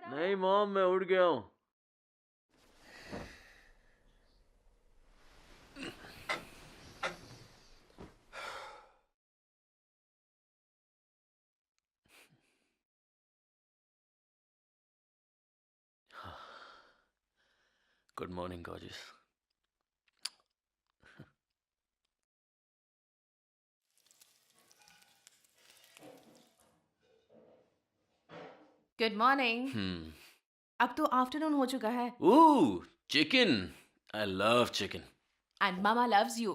नहीं मॉम, मैं उठ गया हूँ। Good morning gorgeous. Good morning. अब तो आफ्टरनून हो चुका है। Oh, chicken. I love chicken. And mama loves you.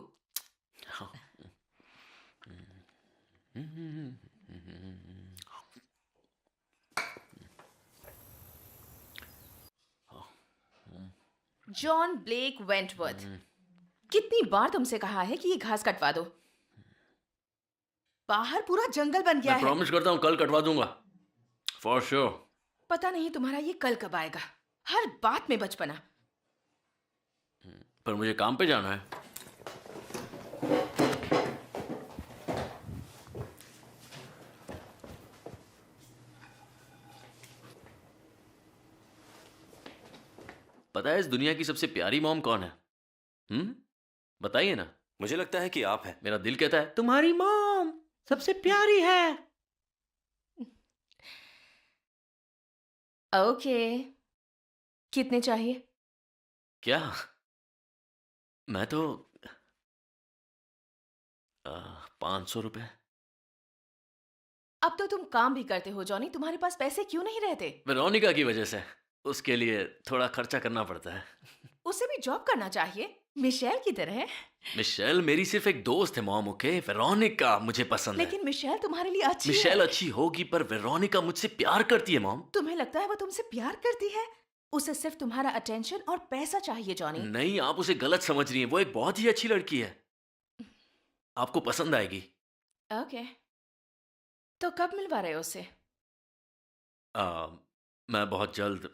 John Blake Wentworth, कितनी बार तुमसे कहा है कि ये घास कटवा दो। बाहर पूरा जंगल बन गया मैं है। प्रॉमिस करता हूँ कल कटवा दूंगा, फॉर श्योर। पता नहीं तुम्हारा ये कल कब आएगा। हर बात में बचपना। पर मुझे काम पे जाना है। पता है इस दुनिया की सबसे प्यारी मॉम कौन है? बताइए ना। मुझे लगता है कि आप हैं। मेरा दिल कहता है तुम्हारी मॉम सबसे प्यारी है। ओके, कितने चाहिए? क्या? मैं तो 500 रुपए। अब तो तुम काम भी करते हो जॉनी, तुम्हारे पास पैसे क्यों नहीं रहते? वेरोनिका की वजह से, उसके लिए थोड़ा खर्चा करना पड़ता है। उसे भी जॉब करना चाहिए, मिशेल की तरह। मिशेल मेरी सिर्फ एक दोस्त है मॉम, ओके? वेरोनिका मुझे पसंद है। लेकिन मिशेल तुम्हारे लिए अच्छी मिशेल है। अच्छी होगी पर वेरोनिका मुझसे प्यार करती है मॉम। तुम्हें लगता है वो तुमसे प्यार करती है? उसे सिर्फ तुम्हारा अटेंशन और पैसा चाहिए जॉनी। नहीं, आप उसे गलत समझ रही हैं। वो एक बहुत ही अच्छी लड़की है, आपको पसंद आएगी। ओके, तो कब मिलवा रहे हो उसे? मैं बहुत जल्द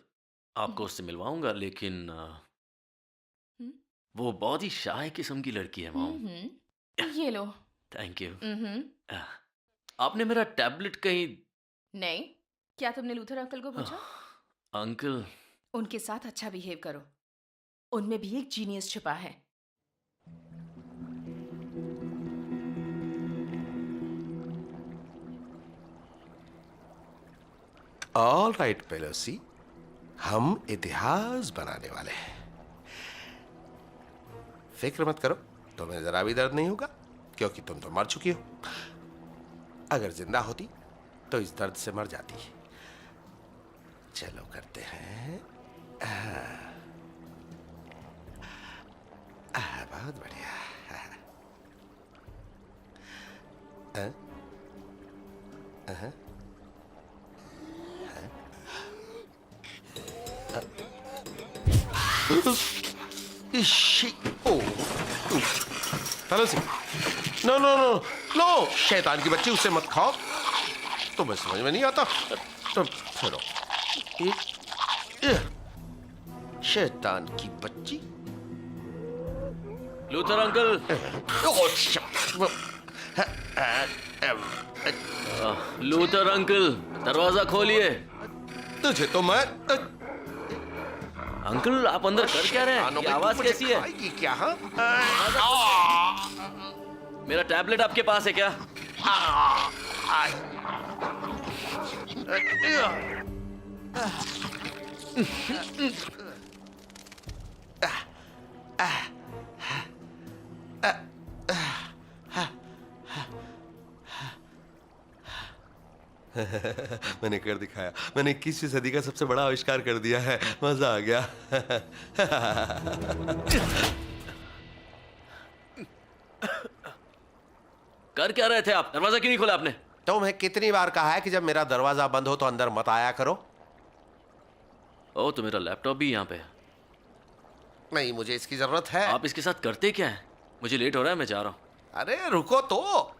आपको उससे मिलवाऊंगा, लेकिन हम्म? वो बहुत ही शाय किस्म की लड़की है मॉम। ये लो। Thank you. हम्म। आपने मेरा टैबलेट कहीं? नहीं, क्या तुमने लूथर अंकल को पूछा? अंकल? उनके साथ अच्छा बिहेव करो, उनमें भी एक जीनियस छिपा है। ऑल राइट पेलोसी, हम इतिहास बनाने वाले हैं। फिक्र मत करो, तुम्हें जरा भी दर्द नहीं होगा, क्योंकि तुम तो मर चुकी हो। अगर जिंदा होती तो इस दर्द से मर जाती। चलो करते हैं। बहुत बढ़िया। Pelosi, no no no no, शैतान की बच्ची, उसे मत खाओ। तुम्हें समझ में नहीं आता तो फिरो। शैतान की बच्ची। Luther uncle. लूथर अंकल, दरवाजा खोलिए। तुझे तो मैं अंकल आप अंदर कर क्या रहे हैं? ये आवाज कैसी है? क्या? हाँ, मेरा टैबलेट आपके पास है क्या? मैंने कर दिखाया। मैंने 21वीं सदी का सबसे बड़ा आविष्कार कर दिया है। मजा आ गया। कर क्या रहे थे आप? दरवाजा क्यों नहीं खोला आपने? तुम्हें कितनी बार कहा है कि जब मेरा दरवाजा बंद हो तो अंदर मत आया करो? ओ, तो मेरा लैपटॉप भी यहाँ पे है। नहीं, मुझे इसकी जरूरत है। आप इसके साथ करते क्या है? मुझे लेट हो रहा है, मैं जा रहा हूँ। अरे रुको तो।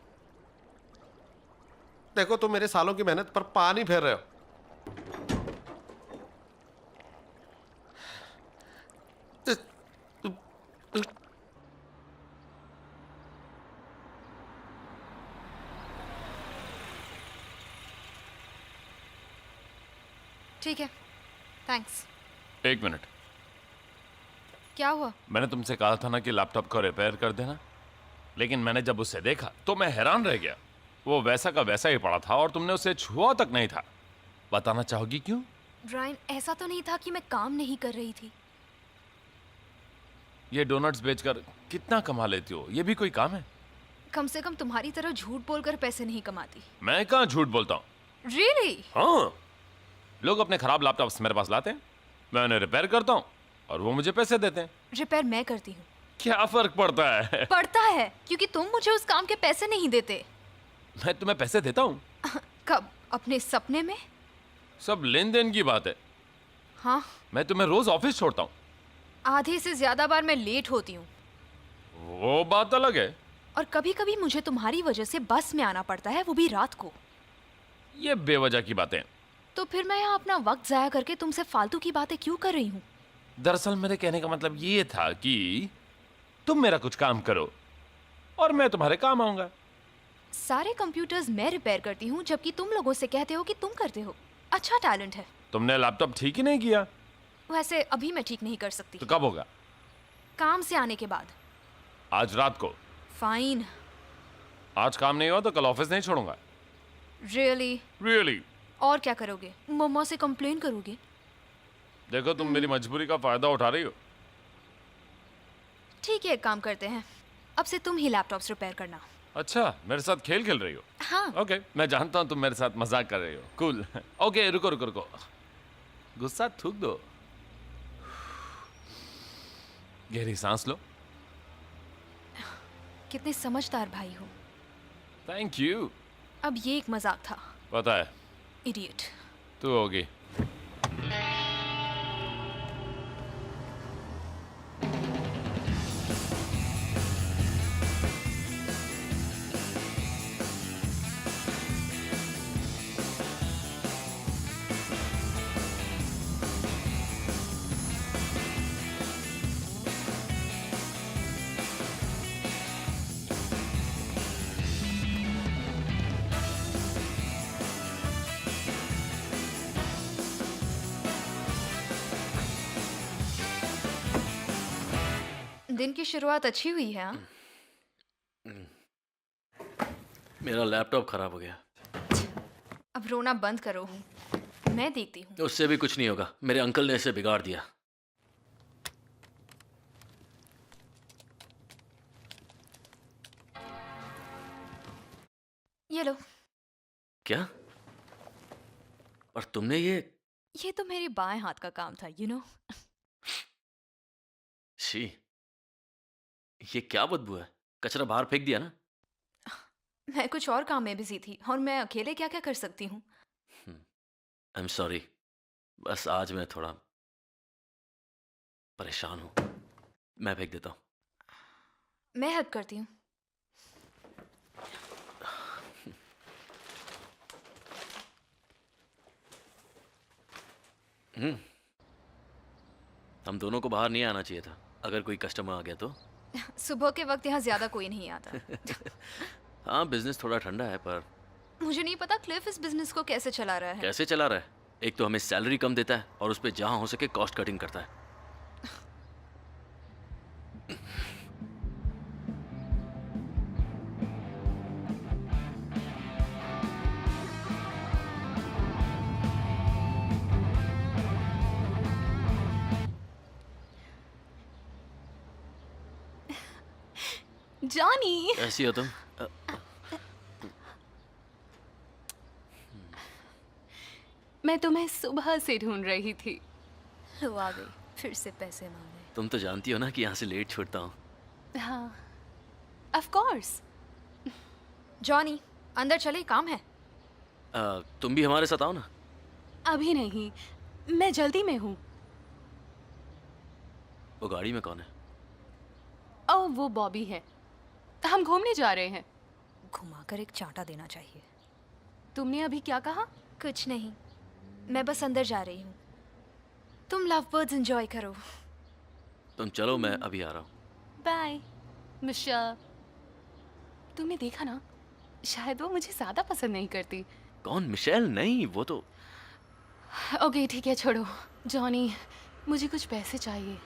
देखो, तुम मेरे सालों की मेहनत पर पानी फेर रहे हो। ठीक है, थैंक्स। एक मिनट, क्या हुआ? मैंने तुमसे कहा था ना कि लैपटॉप को रिपेयर कर देना, लेकिन मैंने जब उसे देखा तो मैं हैरान रह गया। वो वैसा का वैसा ही पड़ा था और तुमने उसे छुआ तक नहीं था। बताना चाहोगी क्यों? ब्रायन, ऐसा तो नहीं था कि मैं काम नहीं कर रही थी। ये डोनट्स बेचकर कितना कमा लेती हो, ये भी कोई काम है? कम से कम तुम्हारी तरह झूठ बोलकर पैसे नहीं कमाती। मैं कहाँ झूठ बोलता हूँ? Really? हाँ, लोग अपने खराब लैपटॉप्स मेरे पास लाते हैं, मैं उन्हें रिपेयर करता हूँ और वो मुझे पैसे देते हैं। रिपेयर मैं करती हूँ। क्या फर्क पड़ता है? पड़ता है, क्योंकि तुम मुझे उस काम के पैसे नहीं देते। मैं तुम्हें पैसे देता हूँ। कब? अपने सपने में? सब लेन देन की बात है। हाँ, मैं तुम्हें रोज ऑफिस छोड़ता हूँ। आधे से ज्यादा बार मैं लेट होती हूँ। वो बात अलग है। और कभी कभी मुझे तुम्हारी वजह से बस में आना पड़ता है, वो भी रात को। ये बेवजह की बातें। तो फिर मैं यहाँ अपना वक्त जाया करके तुमसे फालतू की बातें क्यों कर रही हूँ? दरअसल मेरे कहने का मतलब ये था कि तुम मेरा कुछ काम करो और मैं तुम्हारे काम आऊंगा। सारे कंप्यूटर्स मैं रिपेयर करती हूँ, जबकि तुम लोगों से कहते हो कि तुम करते हो। अच्छा टैलेंट है। तुमने लैपटॉप ठीक ही नहीं किया। वैसे अभी मैं ठीक नहीं कर सकती। तो कब होगा? काम से आने के बाद। आज रात को। फाइन। आज काम नहीं हुआ तो कल ऑफिस नहीं छोड़ूंगा। रियली? Really? और क्या करोगे? मम्मा से कंप्लेन करोगे? देखो, तुम मेरी मजबूरी का फायदा उठा रही हो। ठीक है, एक काम करते हैं, अब से तुम ही लैपटॉप्स रिपेयर करना। अच्छा, मेरे साथ खेल खेल रही हो? हाँ। ओके, मैं जानता हूँ तुम मेरे साथ मजाक कर रही हो। कूल। ओके, रुको रुको रुको, गुस्सा थूक दो, गहरी सांस लो। कितने समझदार भाई हो। Thank you. अब ये एक मजाक था। पता है, इडियट। तू होगी। दिन की शुरुआत अच्छी हुई है। हाँ? मेरा लैपटॉप खराब हो गया। अब रोना बंद करो, मैं देखती हूँ। उससे भी कुछ नहीं होगा, मेरे अंकल ने इसे बिगाड़ दिया। ये लो। क्या? और तुमने ये तो मेरे बाएं हाथ का काम था, यू नो। शी, ये क्या बदबू है? कचरा बाहर फेंक दिया ना? मैं कुछ और काम में बिजी थी और मैं अकेले क्या क्या कर सकती हूँ। आई एम सॉरी, बस आज मैं थोड़ा परेशान हूँ। मैं फेंक देता हूँ। मैं हेल्प करती हूँ। हम दोनों को बाहर नहीं आना चाहिए था। अगर कोई कस्टमर आ गया तो? सुबह के वक्त यहाँ ज्यादा कोई नहीं आता। हाँ, बिजनेस थोड़ा ठंडा है, पर मुझे नहीं पता क्लिफ इस बिजनेस को कैसे चला रहा है। कैसे चला रहा है? एक तो हमें सैलरी कम देता है और उस पे जहां हो सके कॉस्ट कटिंग करता है। जॉनी, ऐसी हो तुम? मैं तुम्हें सुबह से ढूंढ रही थी। वो आ गई, फिर से पैसे मांगे। तुम तो जानती हो ना कि यहाँ से लेट छूटता हूँ। हाँ, ऑफ कोर्स। जॉनी, अंदर चले, काम है। तुम भी हमारे साथ आओ ना। अभी नहीं, मैं जल्दी में हूँ। वो गाड़ी में कौन है? ओह, वो बॉबी है। हम घूमने जा रहे हैं। घुमाकर एक चांटा देना चाहिए। तुमने अभी क्या कहा? कुछ नहीं, मैं बस अंदर जा रही हूँ। तुम लव बर्ड्स एंजॉय करो। तुम चलो, मैं अभी आ रहा हूँ। Bye Michelle. तुमने देखा ना, शायद वो मुझे ज्यादा पसंद नहीं करती। कौन? मिशेल? नहीं, वो तो ओके ठीक है, छोड़ो। जॉनी, मुझे कुछ पैसे चाहिए।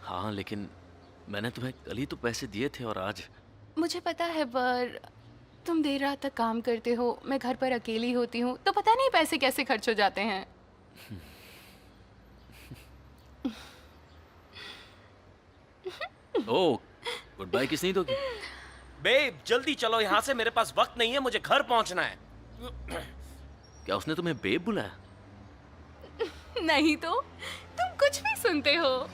हाँ, लेकिन मैंने तुम्हें कल ही तो पैसे दिए थे और आज। मुझे पता है, पर तुम देर रात तक काम करते हो, मैं घर पर अकेली होती हूँ, तो पता नहीं पैसे कैसे खर्च हो जाते हैं। ओह, गुड बाय किस नहीं दोगी? बेब जल्दी चलो यहाँ से, मेरे पास वक्त नहीं है, मुझे घर पहुँचना है। क्या उसने तुम्हें बेब बुलाया? नहीं तो तुम कुछ भी सुनते हो।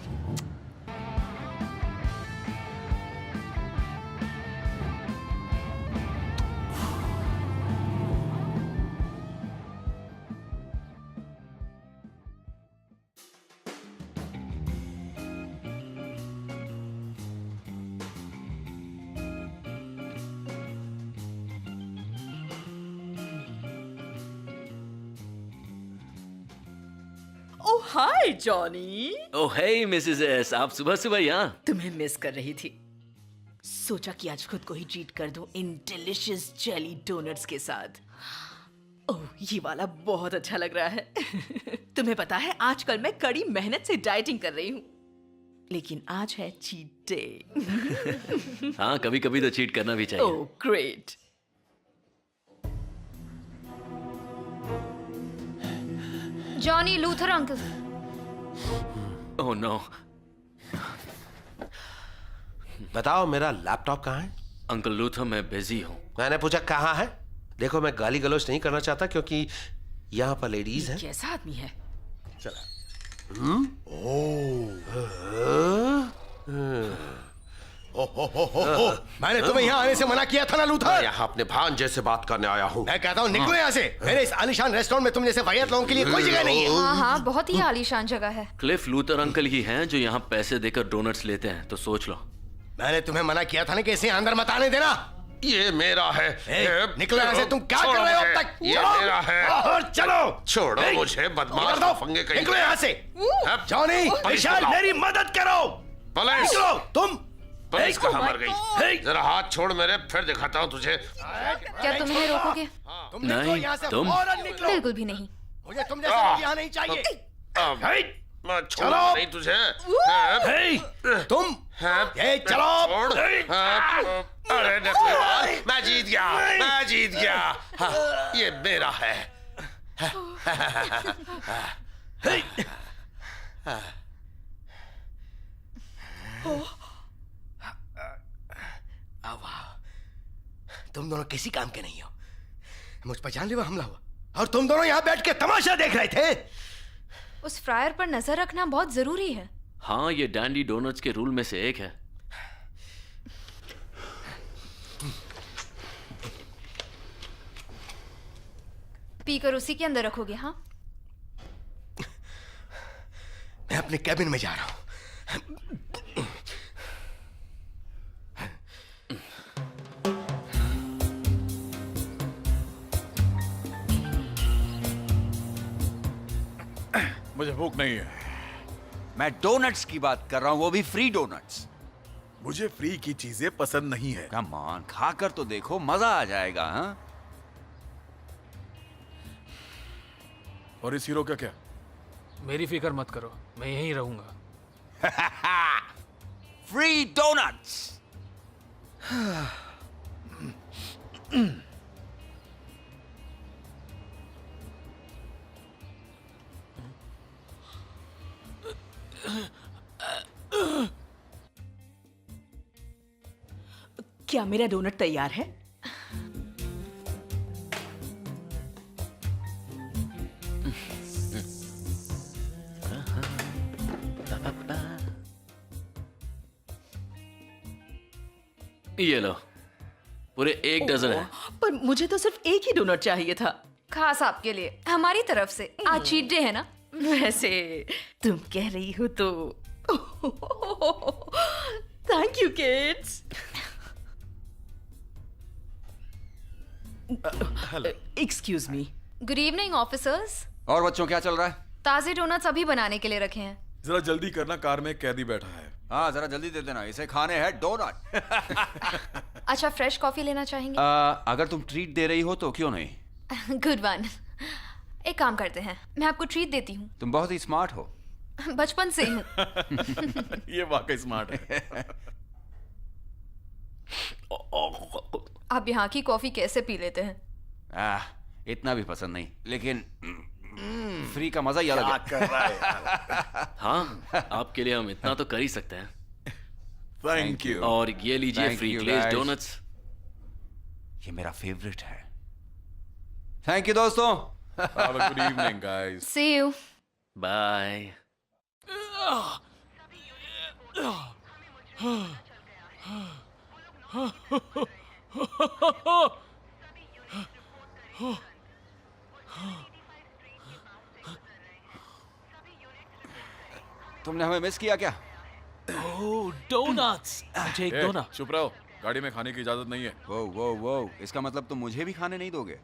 ओह हाय जॉनी, ओह हे मिसेस एस, आप सुबह सुबह यहाँ? तुम्हें मिस कर रही थी। सोचा कि आज खुद को ही ट्रीट कर दूं इन डिलिशियस जेली डोनट्स के साथ। ओह, ये वाला बहुत अच्छा लग रहा है। तुम्हें पता है, आजकल मैं कड़ी मेहनत से डाइटिंग कर रही हूँ, लेकिन आज है चीट डे। हाँ, कभी कभी तो चीट करना भी चाहिए। Oh great. Johnny, Luther uncle. Oh no. बताओ मेरा लैपटॉप कहाँ है? अंकल लूथर, मैं बिजी हूँ। मैंने पूछा कहाँ है? देखो मैं गाली गलौज नहीं करना चाहता क्योंकि यहाँ पर लेडीज हैं। कैसा आदमी है? चला। मैंने तुम्हें यहाँ आने से मना किया था ना मैं लूथर। यहाँ अपने भांजे से बात करने आया हूँ। मैं कहता हूँ निकलो यहाँ से। मेरे इस आलीशान रेस्टोरेंट में तुम जैसे वाहियात लोगों के लिए कोई जगह नहीं है। हाँ हाँ, बहुत ही आलीशान जगह है। क्लिफ लूथर अंकल ही हैं जो यहाँ पैसे देकर डोनट्स लेते हैं, तो सोच लो। मैंने तुम्हें मना किया था ना कि इसे अंदर मत आने देना। ये मेरा है। निकलो यहाँ से। तुम क्या कर रहे हो अब तक? ये चलो। मेरा है। और चलो। छोड़ो मुझे, बदमाश इधर दो। फंगे कहीं। निकलो यहाँ से। अब जॉनी, विशाल, बुलाओ। मेरी मदद करो। पुलिस! निकलो तुम। पुलिस कहाँ मर गई? जरा हाथ छोड़ मेरे, फिर दिखाता हूँ तुझे। क्या तुम इन्हें रोकोगे? तुम निकलो नहीं, यहाँ से। तुम। फौरन निकलो। बिल्कुल भी नहीं। मुझे तुम जैसे लोग यहाँ नहीं चाहिए। मैं छोड़ चलो। नहीं तुझे। तुम ये चलो। छोड़। अरे नकलीवाल, मैं जीत गया, मैं जीत गया। हाँ, ये मेरा है। तुम दोनों किसी काम के नहीं हो। मुझ पर जानलेवा हमला हुआ और तुम दोनों यहाँ बैठ के तमाशा देख रहे थे। उस फ्रायर पर नजर रखना बहुत जरूरी है। हाँ, ये डैंडी डोनट्स के रूल में से एक है। पीकर उसी के अंदर रखोगे? हाँ। मैं अपने कैबिन में जा रहा हूं। मुझे भूख नहीं है। मैं डोनट्स की बात कर रहा हूं, वो भी फ्री डोनट्स। मुझे फ्री की चीजें पसंद नहीं है। कम ऑन, खाकर तो देखो, मजा आ जाएगा। हाँ, और इस हीरो का क्या? मेरी फिक्र मत करो, मैं यहीं रहूंगा। Free donuts. क्या मेरा डोनट तैयार है? ये लो, पूरे 1 डजन है। पर मुझे तो सिर्फ एक ही डोनट चाहिए था। खास आपके लिए, हमारी तरफ से। आज चीट डे है ना। वैसे तुम कह रही हो तो thank you kids. Excuse me. Good evening officers. और बच्चों, क्या चल रहा है? ताजे डोनट्स अभी बनाने के लिए रखे हैं। जरा जल्दी करना, कार में एक कैदी बैठा है। हाँ, जरा जल्दी दे देना, इसे खाने हैं डोनट। अच्छा, फ्रेश कॉफी लेना चाहेंगे? अगर तुम ट्रीट दे रही हो तो क्यों नहीं? Good one. एक काम करते हैं, मैं आपको ट्रीट देती हूँ। तुम बहुत ही स्मार्ट हो। बचपन से ही हूँ। ये वाकई स्मार्ट है। आप यहाँ की कॉफी कैसे पी लेते हैं? इतना भी पसंद नहीं, लेकिन फ्री का मजा ही अलग है। कर रहा है यार। हाँ, आपके लिए हम इतना तो कर ही सकते हैं। Thank you. और ये लीजिए Thank free you, glaze guys. Donuts. ये मेरा फेवरेट है। थैंक यू दोस्तों। Have a good evening, guys. See you. Bye. तुमने हमें मिस किया क्या? डोनट्स मुझे एक दो ना। चुप रहो, गाड़ी में खाने की इजाजत नहीं है। वो इसका मतलब तुम मुझे भी खाने नहीं दोगे?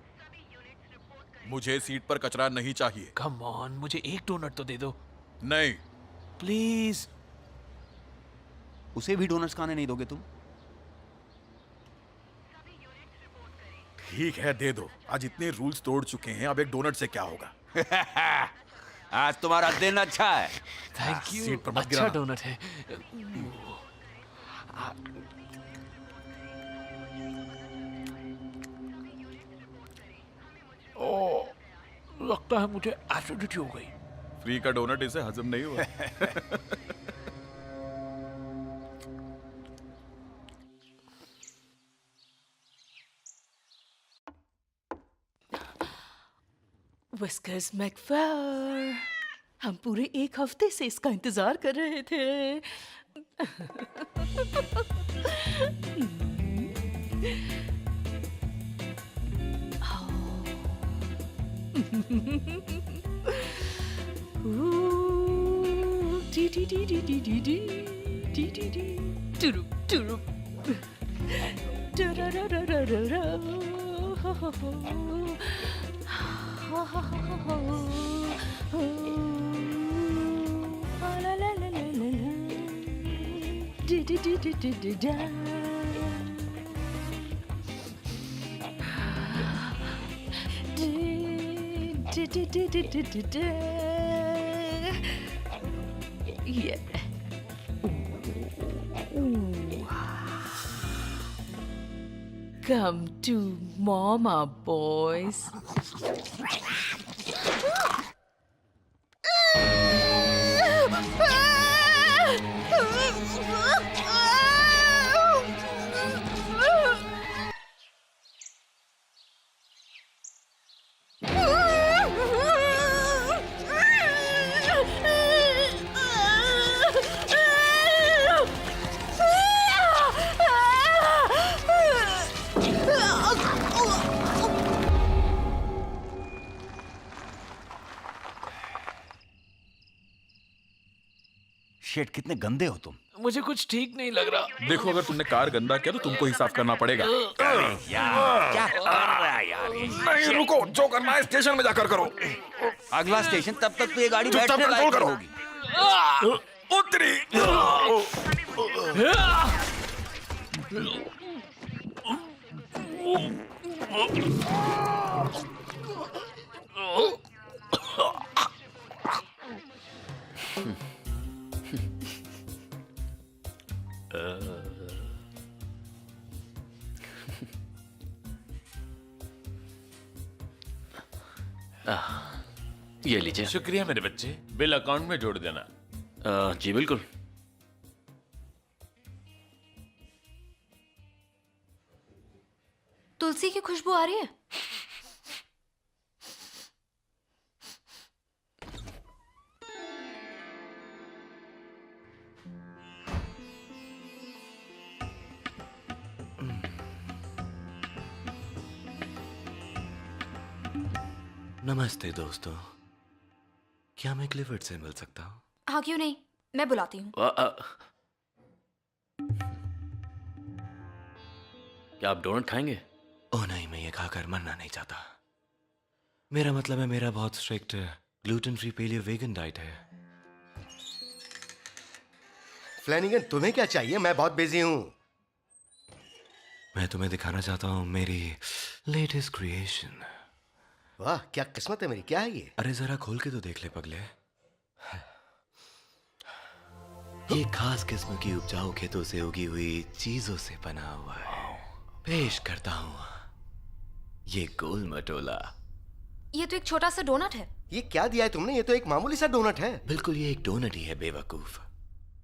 मुझे सीट पर कचरा नहीं चाहिए। कम ऑन, मुझे एक डोनट तो दे दो नहीं। प्लीज। उसे भी डोनट्स खाने नहीं दोगे तुम? ठीक है, दे दो। आज इतने रूल्स तोड़ चुके हैं, अब एक डोनट से क्या होगा? आज तुम्हारा दिन अच्छा है। Thank you. सीट पर मत अच्छा गिराना। डोनट है। लगता है मुझे एसिडिटी हो गई। फ्री का डोनट इसे हजम नहीं हुआ। विस्कर्स मैकफायर, हम पूरे एक हफ्ते से इसका इंतजार कर रहे थे। डी डी डी डी डी डी डी डी डी डी टुरुप टुरुप टररररररर। हो हो हो। Ha ha ha ha ha. La la la la la la. Di di di di di di da. Di di di di di di di da. Yeah. Come to Mama, boys. Shit, कितने गंदे हो तुम। मुझे कुछ ठीक नहीं लग रहा। देखो, अगर तुमने कार गंदा किया तो तुमको ही साफ करना पड़ेगा। क्या कर रहा है यार? नहीं, रुको, जो करना है स्टेशन में जाकर करो। अगला स्टेशन, तब तक तो ये गाड़ी चुपचाप बैठने कंट्रोल लायक करो। होगी। उतरी। ये लीजिए। शुक्रिया मेरे बच्चे, बिल अकाउंट में जोड़ देना। जी बिल्कुल। तुलसी की खुशबू आ रही है। नमस्ते दोस्तों, क्या मैं क्लिफर्ड से मिल सकता हूँ? हाँ, क्यों नहीं, मैं बुलाती हूँ। क्या आप डोनट खाएंगे? ओह नहीं, मैं ये खाकर मरना नहीं चाहता। मेरा मतलब है, मेरा बहुत strict gluten free paleo vegan diet है। फ्लैनिगन, तुम्हें क्या चाहिए? मैं बहुत बिजी हूँ। मैं तुम्हें दिखाना चाहता हूँ मेरी लेटेस्ट क्रिएशन। वाह क्या किस्मत है मेरी, क्या है ये? अरे जरा खोल के तो देख ले पगले। ये खास किस्म की उपजाऊ खेतों से उगी हुई चीजों से बना हुआ है। पेश करता हूँ ये गोल मटोला। ये तो एक छोटा सा डोनट है। ये क्या दिया है तुमने? ये तो एक मामूली सा डोनट है। बिल्कुल, ये एक डोनट ही है बेवकूफ।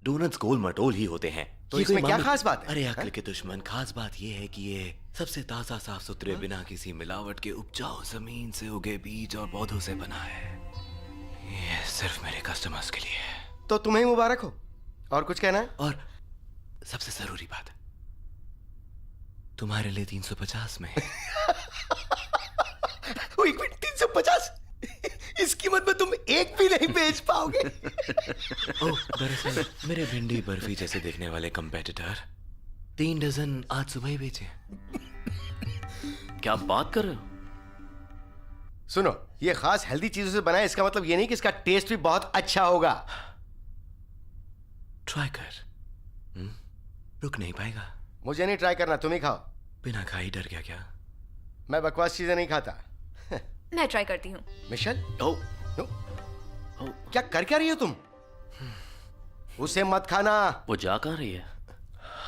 डोनट्स गोल मटोल ही होते हैं। तो ये इसमें कोई क्या मामूली- खास बात है? अरे अक्ल के दुश्मन, खास बात ये है कि ये सबसे ताजा साफ सुथरे बिना किसी मिलावट के उपजाऊ जमीन से उगे बीज और पौधों से बना है। ये सिर्फ मेरे कस्टमर्स के लिए है। तो तुम्हें मुबारक हो। और कुछ कहना है? और सबसे जरूरी बात, तुम्हारे लिए 350 में। वो एक मिनट, 350? इस कीमत में तुम एक भी नहीं बेच पाओगे। ओह, दरअसल मेरे भिंडी बर्फी जैसे दिखने वाले कंपेटिटर 3 डजन आज सुबह ही बेचे। क्या बात कर रहे हो? सुनो, ये खास हेल्दी चीजों से बना है, इसका मतलब ये नहीं कि इसका टेस्ट भी बहुत अच्छा होगा। ट्राई कर। रुक नहीं पाएगा। मुझे नहीं ट्राई करना, तुम ही खाओ। बिना खाई डर गया क्या? मैं बकवास चीजें नहीं खाता। मैं ट्राई करती हूँ। मिशेल, ओ, क्या कर क्या रही हो तुम? उसे मत खाना। वो जा कहाँ रही है?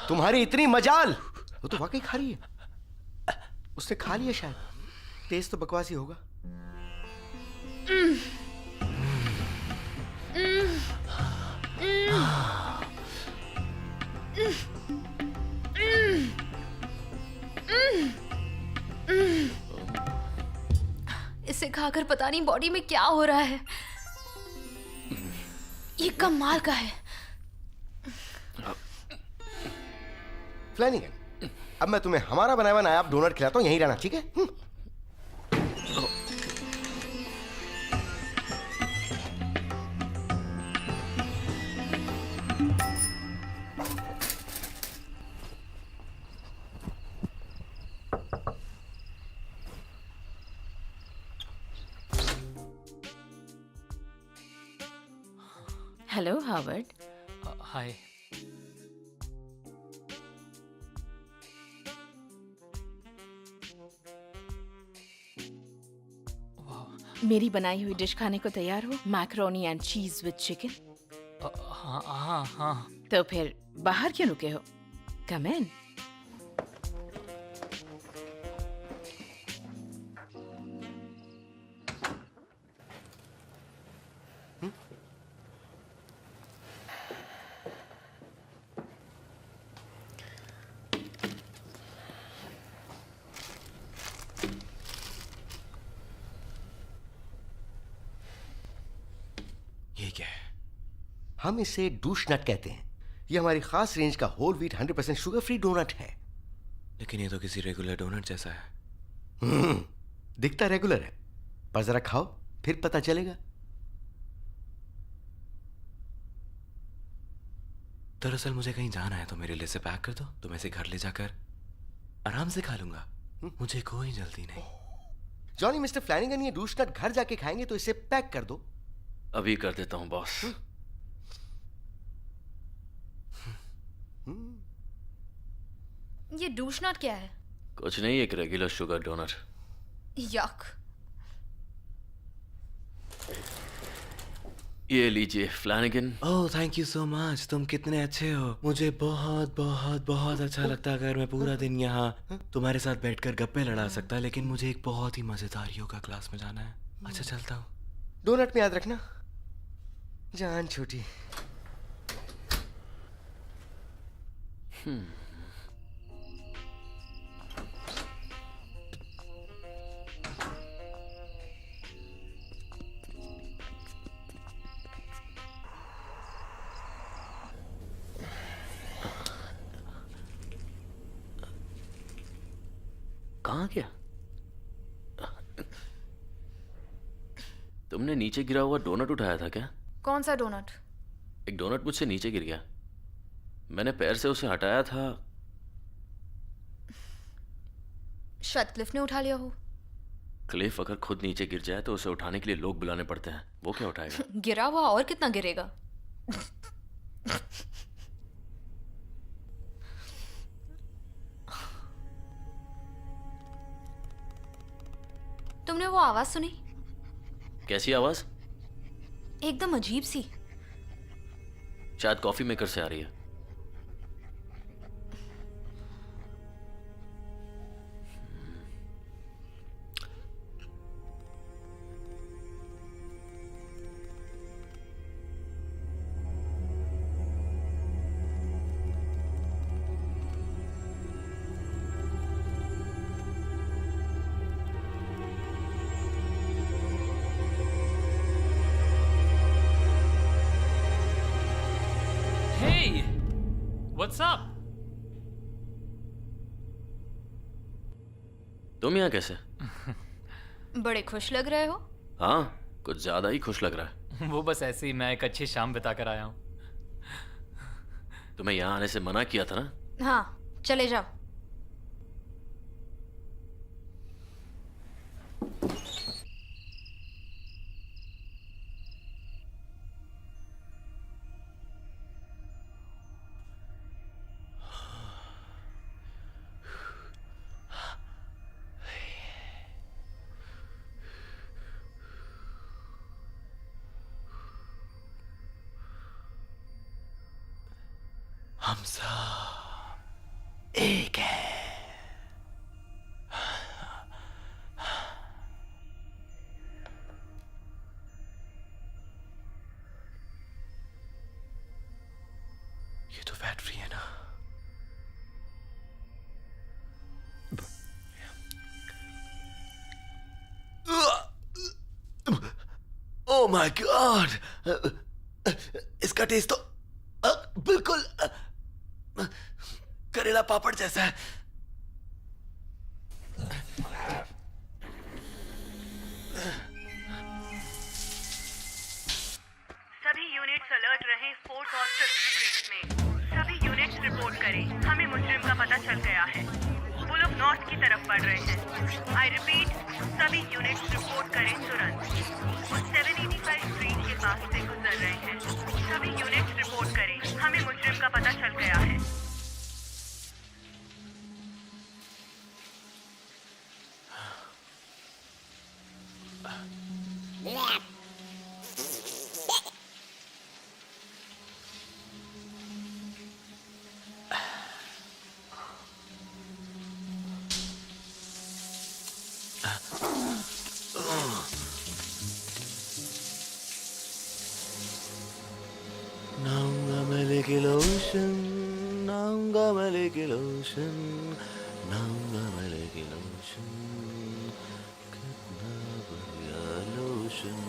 तुम्हारी इतनी मजाल, वो तो वाकई खा रही है। उसने खा लिया शायद। टेस्ट तो बकवास ही होगा। इसे खाकर पता नहीं बॉडी में क्या हो रहा है। ये कमाल का है। फ्लैनिगन, अब मैं तुम्हें हमारा बनाया हुआ नायाब डोनट खिलाता हूँ, यहीं रहना, ठीक है? Hello Howard. हाय। मेरी बनाई हुई डिश खाने को तैयार हो? Macaroni and cheese with chicken. हाँ हाँ हाँ। तो फिर बाहर क्यों रुके हो? कम इन। ये क्या है? हम इसे डूश नट कहते हैं। ये हमारी खास रेंज का whole wheat 100% sugar free donut है। लेकिन ये तो किसी रेगुलर डोनट जैसा है। दिखता रेगुलर है, पर जरा खाओ फिर पता चलेगा। दरअसल मुझे कहीं जाना है, तो मेरे लिए से पैक कर दो, तो मैं इसे घर ले जाकर आराम से खा लूंगा। मुझे कोई जल्दी नहीं। जॉनी, मिस्टर फ्लैनिगन ये डूश नट घर जाके खाएंगे, तो इसे पैक कर दो। अभी कर देता हूँ बॉस। ये डूशनट क्या है? कुछ नहीं, एक रेगुलर शुगर डोनट। यक। ये लीजिए फ्लैनिगन। Oh thank you so much, तुम कितने अच्छे हो। मुझे बहुत बहुत बहुत अच्छा लगता अगर मैं पूरा दिन यहाँ तुम्हारे साथ बैठकर गप्पे लड़ा सकता, लेकिन मुझे एक बहुत ही मजेदार योगा क्लास में जाना है। अच्छा चलता हूँ। डोनट में याद रखना, जान छोटी। कहाँ गया? तुमने नीचे गिरा हुआ डोनट उठाया था क्या? कौन सा डोनट? एक डोनट मुझसे नीचे गिर गया, मैंने पैर से उसे हटाया था। शायद क्लिफ ने उठा लिया हो। क्लिफ अगर खुद नीचे गिर जाए तो उसे उठाने के लिए लोग बुलाने पड़ते हैं, वो क्या उठाएगा? गिरा हुआ और कितना गिरेगा? तुमने वो आवाज सुनी? कैसी आवाज? एकदम अजीब सी। शायद कॉफी मेकर से आ रही है। Hey, what's up? तुम यहाँ कैसे? बड़े खुश लग रहे हो। हाँ, कुछ ज्यादा ही खुश लग रहा है। वो बस ऐसे ही, मैं एक अच्छी शाम बिता कर आया हूँ। तुम्हें यहाँ आने से मना किया था ना? हाँ, चले जाओ। हम सब एक हैं। ये तो फैक्ट्री है ना? ओह माय गॉड, इसका टेस्ट तो बिल्कुल करेला पापड़ जैसा है। सभी यूनिट्स अलर्ट रहें। फोर्थ और फिफ्थ स्ट्रीट में सभी यूनिट्स रिपोर्ट करें। हमें मुजरिम का पता चल गया है। वो लोग नॉर्थ की तरफ बढ़ रहे हैं। आई रिपीट, सभी यूनिट्स रिपोर्ट करें तुरंत। वो 785 स्ट्रीट के पास से गुजर रहे हैं। सभी यूनिट्स रिपोर्ट करें। हमें मुजरिम का पता चल गया है। Naunga maliki lotion, naunga maliki lotion, naunga maliki lotion, कितना बढ़िया लोशन।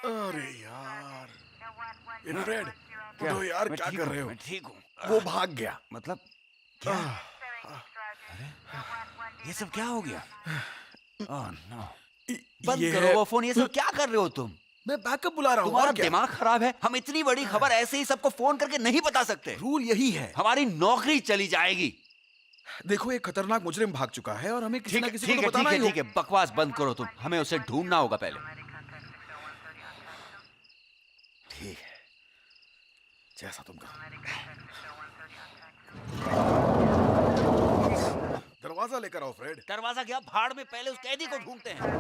अरे यार, इनफ्रेड, तो यार मैं क्या ठीक कर हूँ, रहे हो? मैं ठीक हूँ। वो भाग गया। मतलब क्या? अरे ये सब क्या हो गया? ओह नो, बंद ये करो है- वो फोन। ये सब क्या कर रहे हो तुम? मैं बैकअप बुला रहा हूँ। तुम्हारा और क्या? दिमाग खराब है। हम इतनी बड़ी खबर ऐसे ही सबको फोन करके नहीं बता सकते। रूल यही है। हमारी नौकरी चली जाएगी। देखो, एक खतरनाक मुजरिम भाग चुका है और हमें किसी ठीक ना है, किसी ठीक को है, तो ठीक बताना है, ही ठीक है। बकवास बंद करो तुम। हमें उसे ढूंढना होगा पहले। ठीक है, जैसा तुम कहो। दरवाजा लेकर आओ फ्रेड। दरवाजा क्या, भाड़ में, पहले उस कैदी को ढूंढते हैं।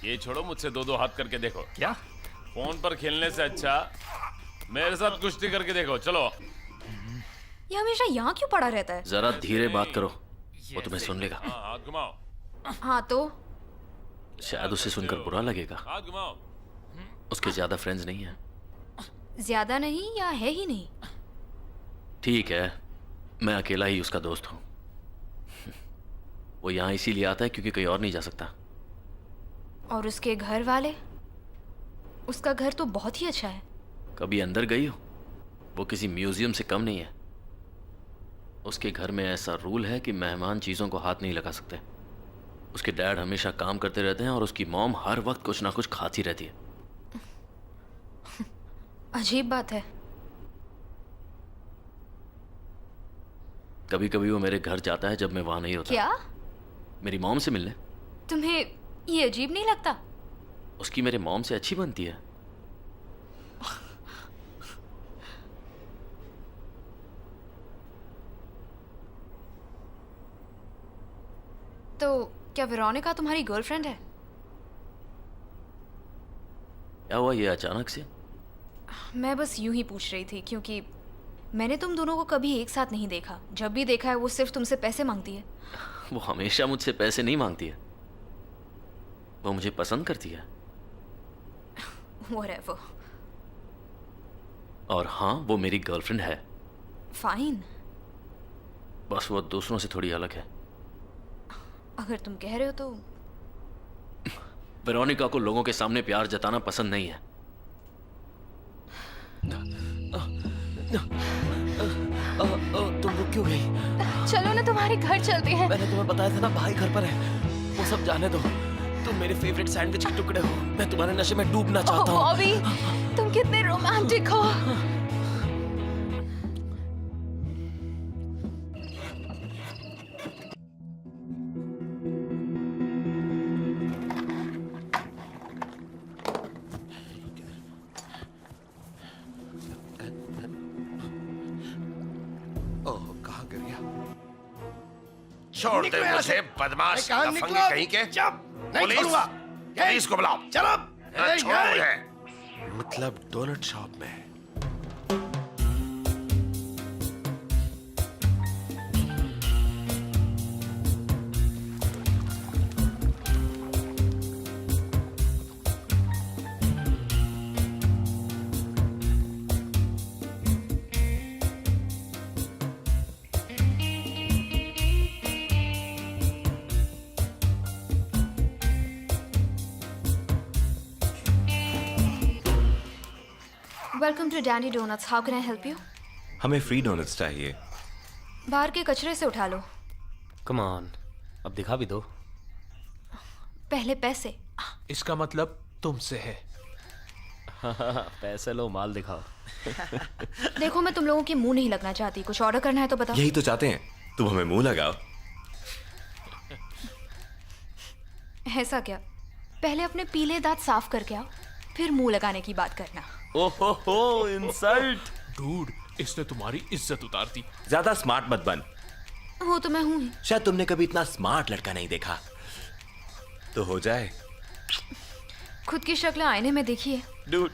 ये छोड़ो, मुझसे दो दो हाथ करके देखो। क्या? फोन पर खेलने से अच्छा मेरे साथ कुश्ती करके देखो। चलो। ये हमेशा यहाँ क्यों पड़ा रहता है? जरा धीरे बात करो, वो तुम्हें सुन लेगा। हाँ, हाथ घुमाओ। हाँ तो शायद उसे सुनकर बुरा लगेगा। हाथ घुमाओ। उसके ज्यादा फ्रेंड्स नहीं हैं। ज्यादा नहीं या है ही नहीं? ठीक है, मैं अकेला ही उसका दोस्त हूं। वो यहाँ इसीलिए आता है क्योंकि कहीं और नहीं जा सकता। और उसके घर वाले? उसका घर तो बहुत ही अच्छा है। कभी अंदर गई हो? वो किसी म्यूजियम से कम नहीं है। उसके घर में ऐसा रूल है कि मेहमान चीज़ों को हाथ नहीं लगा सकते। उसके डैड हमेशा काम करते रहते हैं और उसकी मॉम हर वक्त कुछ ना कुछ खाती रहती है। अजीब बात है। कभी कभी वो मेरे घर जाता है जब मैं वहां नहीं होता। क्या? मेरी मॉम से मिलने। तुम्हें ये अजीब नहीं लगता? उसकी मेरे मॉम से अच्छी बनती है। तो क्या वेरोनिका तुम्हारी गर्लफ्रेंड है? क्या हुआ ये अचानक से? मैं बस यूं ही पूछ रही थी क्योंकि मैंने तुम दोनों को कभी एक साथ नहीं देखा। जब भी देखा है वो सिर्फ तुमसे पैसे मांगती है। वो हमेशा मुझसे पैसे नहीं मांगती है। वो मुझे पसंद करती है। Whatever. और हाँ, वो मेरी गर्लफ्रेंड है। फाइन। बस वो दूसरों से थोड़ी अलग है। अगर तुम कह रहे हो तो। वेरोनिका को लोगों के सामने प्यार जताना पसंद नहीं है। तुम रुक क्यों गई? चलो ना तुम्हारे घर चलते हैं। मैंने तुम्हें बताया था ना, भाई घर पर है। वो सब जाने दो। तुम मेरे फेवरेट सैंडविच के टुकड़े हो। मैं तुम्हारे नशे में डूबना चाहता हूँ। बॉबी, तुम कितने रोमांटिक हो। छोड़ दे मुझे, बदमाश लफंगे कहीं के। पुलिस को बुलाओ। चलो। छोड़ मुझे। मतलब डोनट शॉप में। Welcome to Danny donuts. How can I help you? हमें फ्री डोनट्स चाहिए। बाहर के कचरे से उठा लो। कम ऑन, अब दिखा भी दो। पहले पैसे। इसका मतलब तुमसे है। पैसे लो, माल दिखाओ। देखो, मैं तुम लोगों के मुंह नहीं लगना चाहती। कुछ ऑर्डर करना है तो बताओ। यही तो चाहते हैं, तुम हमें मुंह लगाओ। ऐसा क्या? पहले अपने पीले दांत साफ करके आओ, फिर मुंह लगाने की बात करना। ओहो, इंसल्ट। डूड, इसने तुम्हारी इज्जत उतार दी। ज्यादा स्मार्ट मत बन। हो तो मैं हूं ही। शायद तुमने कभी इतना स्मार्ट लड़का नहीं देखा, तो हो जाए। खुद की शक्ल आईने में देखिए। डूड,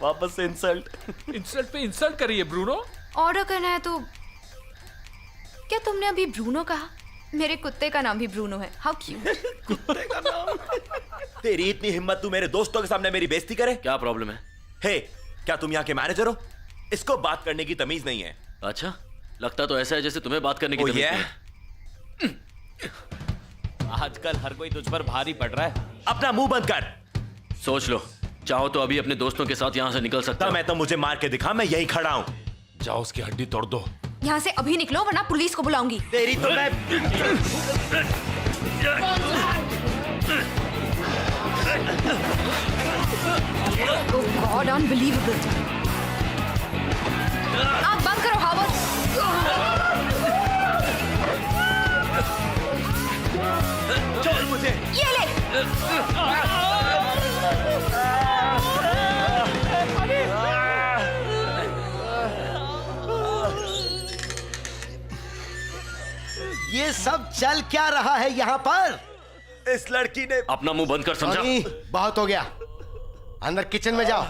वापस से इंसल्ट। इंसल्ट पे इंसल्ट करिए ब्रूनो। ऑर्डर करना है तो। क्या तुमने अभी ब्रूनो कहा? मेरे कुत्ते का नाम भी ब्रूनो है। How cute. कुत्ते का नाम। तेरी इतनी हिम्मत, तू मेरे दोस्तों के सामने मेरी बेइज्जती करे? क्या प्रॉब्लम है? हे, क्या तुम यहाँ के मैनेजर हो? इसको बात करने की तमीज नहीं है। अच्छा, लगता तो ऐसा है जैसे तुम्हें बात करने की तमीज नहीं है। आजकल हर कोई तुझ पर भारी पड़ रहा है। अपना मुंह बंद कर। सोच लो, चाहो तो अभी अपने दोस्तों के साथ यहाँ से निकल सकता मैं तो मुझे मार के दिखा, मैं यही खड़ा हूँ। जाओ उसकी हड्डी तोड़ दो। यहाँ से अभी निकलो वरना पुलिस को बुलाऊंगी। तेरी तो मैं। Oh God, unbelievable. आँख बंद करो हावर्ड। छोड़ मुझे। ये ले। ये सब चल क्या रहा है यहाँ पर? इस लड़की ने अपना मुंह बंद कर, समझा? बहुत हो गया, अंदर किचन में जाओ।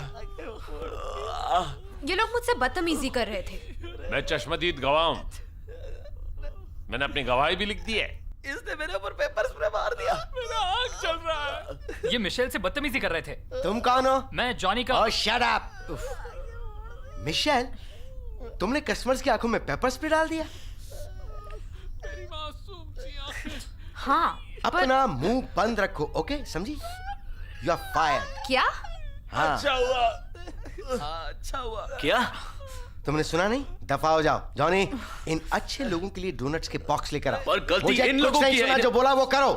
ये लोग मुझसे बदतमीजी कर रहे थे। मैं चश्मदीद गवाह हूं। मैंने अपनी गवाही भी लिख दी है। इसने मेरे ऊपर पेपर स्प्रे मार दिया। मेरा आँख चल रहा है। ये मिशेल से बदतमीजी कर रहे थे। तुम कौन हो? मैं जॉनी का। ओह शट अप। मिशेल, तुमने कस्टमर्स की आंखों में पेपर स्प्रे डाल दिया? हाँ, अपना मुंह बंद रखो, ओके? समझी? You are fired. क्या? हाँ। अच्छा हुआ। अच्छा हुआ। क्या? तुमने सुना नहीं? दफा हो जाओ। जॉनी, इन अच्छे लोगों के लिए डोनट्स के बॉक्स लेकर आओ। पर गलती मुझे इन कुछ लोगों नहीं की है। सुना, जो बोला वो करो।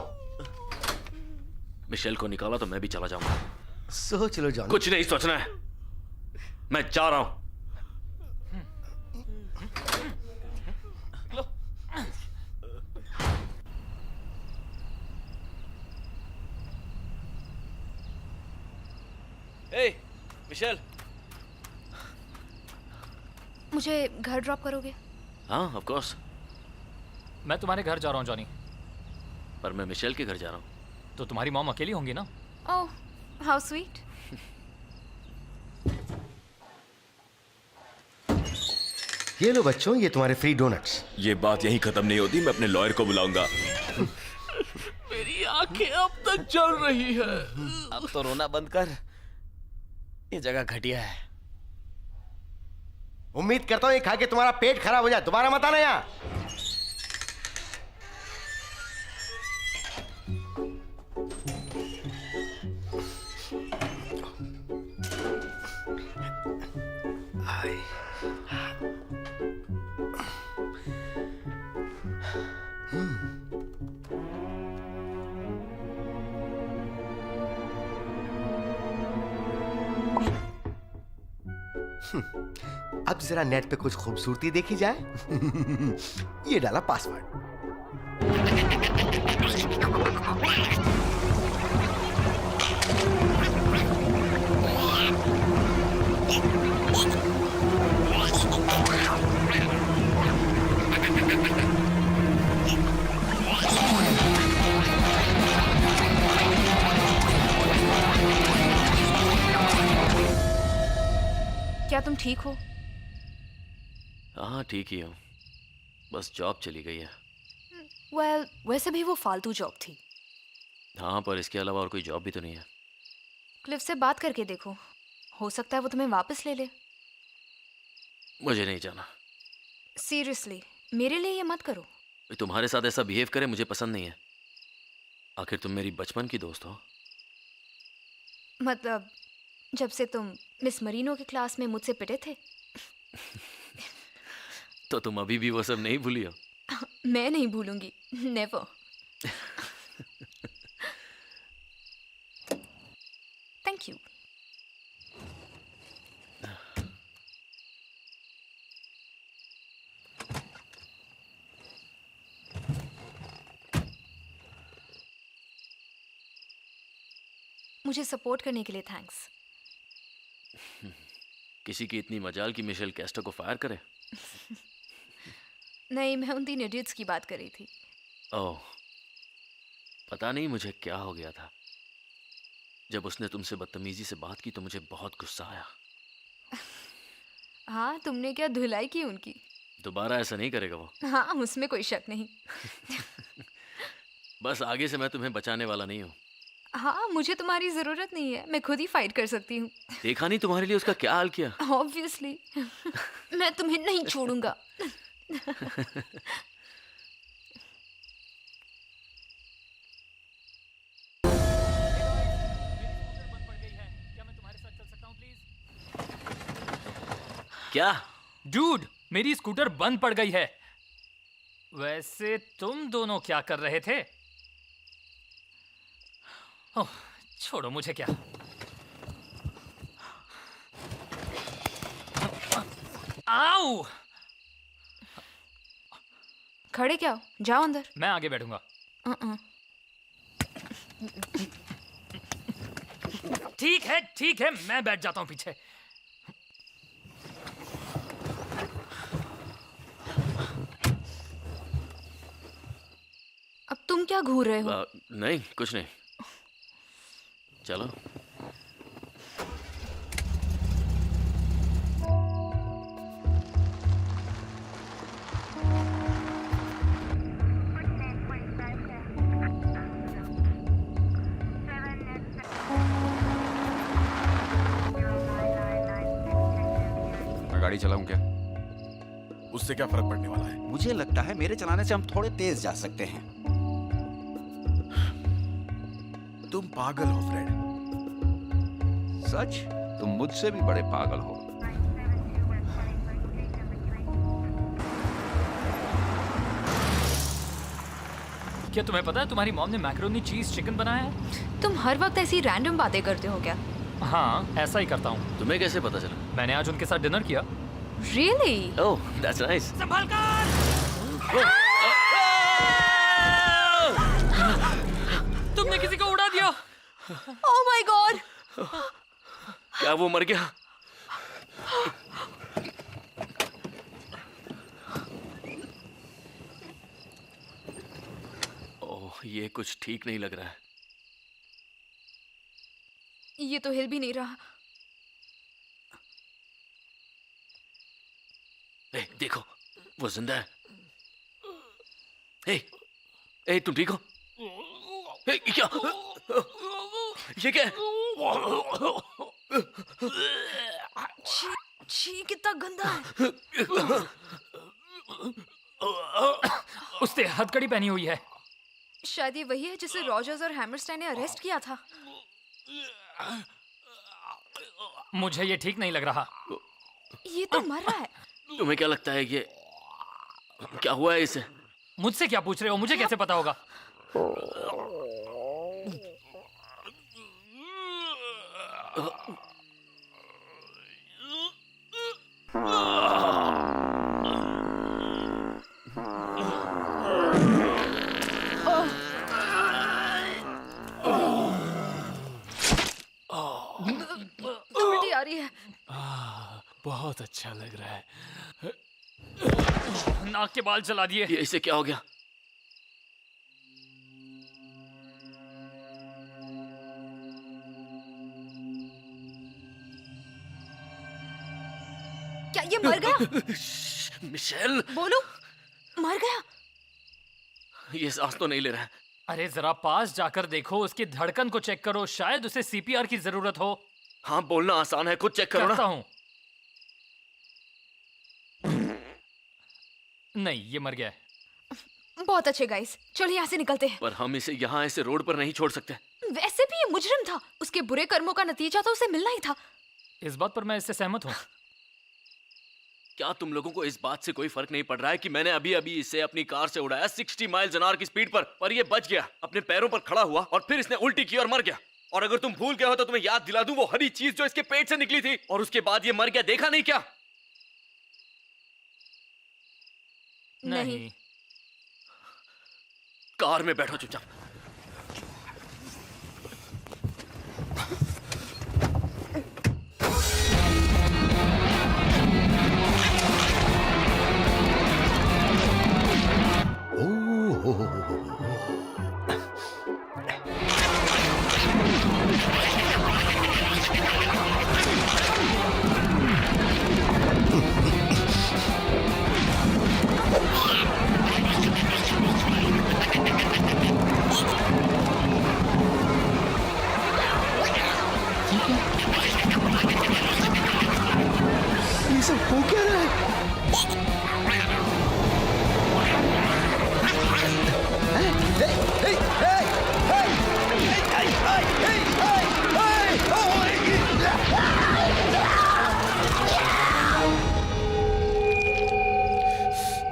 मिशेल को निकाला तो मैं भी चला जाऊंगा। सोच लो जॉनी। कुछ नहीं सोचना है, मैं जा रहा हूं। ए, मिशेल। मुझे घर ड्रॉप करोगे? हाँ, ऑफ कोर्स। मैं तुम्हारे घर जा रहा हूँ जॉनी। पर मैं मिशेल के घर जा रहा हूँ। तो तुम्हारी मॉम अकेली होंगी ना? ओह, हाउ स्वीट। ये लो बच्चों, ये तुम्हारे फ्री डोनट्स। ये बात यहीं खत्म नहीं होती, मैं अपने लॉयर को बुलाऊंगा। मेरी आंखें अब तक जल रही है। अब तो रोना बंद कर, ये जगह घटिया है। उम्मीद करता हूँ ये खा के तुम्हारा पेट खराब हो जाए। दोबारा मत आना यहाँ। अब जरा नेट पे कुछ खूबसूरती देखी जाए। ये डाला पासवर्ड। क्या तुम ठीक हो? हाँ, ठीक ही हूँ। बस जॉब चली गई है। वेल, वैसे भी वो फालतू जॉब थी। हाँ, पर इसके अलावा और कोई जॉब भी तो नहीं है। क्लिफ से बात करके देखो, हो सकता है वो तुम्हें वापस ले ले। मुझे नहीं जाना। सीरियसली, मेरे लिए ये मत करो। तुम्हारे साथ ऐसा बिहेव करे मुझे पसंद नहीं है। आखिर तुम मेरी बचपन की दोस्त हो। मतलब जब से तुम मिस मरीनो की क्लास में मुझसे पिटे थे। तो तुम अभी भी वो सब नहीं भूली हो? मैं नहीं भूलूंगी, नेवर। Thank you. मुझे सपोर्ट करने के लिए थैंक्स। किसी की इतनी मजाल कि मिशेल कैस्टर को फायर करे? नहीं, मैं उन 3 इडियट्स की बात कर रही थी। ओह, पता नहीं मुझे क्या हो गया था। जब उसने तुमसे बदतमीजी से बात की तो मुझे बहुत गुस्सा आया। हाँ, तुमने क्या धुलाई की उनकी? दोबारा ऐसा नहीं करेगा वो। हाँ, उसमें कोई शक नहीं। बस आगे से मैं तुम्हें बचाने वाला नहीं हूँ। हाँ, मुझे तुम्हारी जरूरत नहीं है, मैं खुद ही फाइट कर सकती हूँ। देखा नहीं तुम्हारे लिए उसका क्या हाल किया। ऑब्वियसली। मैं तुम्हें नहीं छोड़ूंगा। क्या? डूड, मेरी स्कूटर बंद पड़ गई है। वैसे तुम दोनों क्या कर रहे थे? ओह, छोड़ो, मुझे क्या। आओ! खड़े क्या हो? जाओ अंदर। मैं आगे बैठूंगा। ठीक है, मैं बैठ जाता हूं पीछे। अब तुम क्या घूर रहे हो? नहीं, कुछ नहीं। चलो। गाड़ी चलाऊं क्या? उससे क्या फर्क पड़ने वाला है? मुझे लगता है मेरे चलाने से हम थोड़े तेज जा सकते हैं। तुम पागल हो फ्रेड। सच? तुम मुझसे भी बड़े पागल हो। क्या तुम्हें पता है तुम्हारी मॉम ने मैकरोनी चीज चिकन बनाया है? तुम हर वक्त ऐसी रैंडम बातें करते हो क्या? हाँ, ऐसा ही करता हूँ। तुम्हें कैसे पता चला? मैंने आज उनके साथ डिनर किया। Really? Oh, that's nice. संभल कर! तुमने किसी को उड़ा दिया। Oh my God! क्या वो मर गया? ओह, ये कुछ ठीक नहीं लग रहा है। ये तो हिल भी नहीं रहा। ए, देखो, वो जिंदा है। ए, तुम ठीक हो? ए, क्या? ये क्या है? छी, कितना गंदा है। उसने हथकड़ी पहनी हुई है। शायद ये वही है जिसे रॉजर्स और हैमरस्टाइन ने अरेस्ट किया था। मुझे ये ठीक नहीं लग रहा। ये तो मर रहा है। तुम्हें क्या लगता है ये क्या हुआ है इसे? मुझसे क्या पूछ रहे हो? मुझे कैसे पता होगा? उल्टी आ रही है। बहुत अच्छा लग रहा है। नाक के बाल जला दिए। ये इसे क्या हो गया? क्या ये मर गया? मिशेल, बोलो, मर गया। ये सांस तो नहीं ले रहा है। अरे जरा पास जाकर देखो, उसकी धड़कन को चेक करो, शायद उसे सीपीआर की जरूरत हो। हाँ, बोलना आसान है, खुद चेक करो ना। करता हूँ। नहीं, ये मर गया है। बहुत अच्छे गाइस, चलो यहाँ से निकलते हैं। पर हम इसे यहाँ ऐसे रोड पर नहीं छोड़ सकते। वैसे भी ये मुजरिम था, उसके बुरे कर्मों का नतीजा तो उसे मिलना ही था। इस बात पर मैं इससे सहमत हूँ। क्या तुम लोगों को इस बात से कोई फर्क नहीं पड़ रहा है कि मैंने अभी अभी इसे अपनी कार से उड़ाया 60 माइल an hour की स्पीड पर ये बच गया, अपने पैरों पर खड़ा हुआ और फिर इसने उल्टी की और मर गया। और अगर तुम भूल गए हो तो तुम्हें याद दिला दूं, वो हरी चीज जो इसके पेट से निकली थी और उसके बाद ये मर गया, देखा नहीं क्या? नहीं। कार में बैठो चुपचाप। ये सब हो क्या रहा है?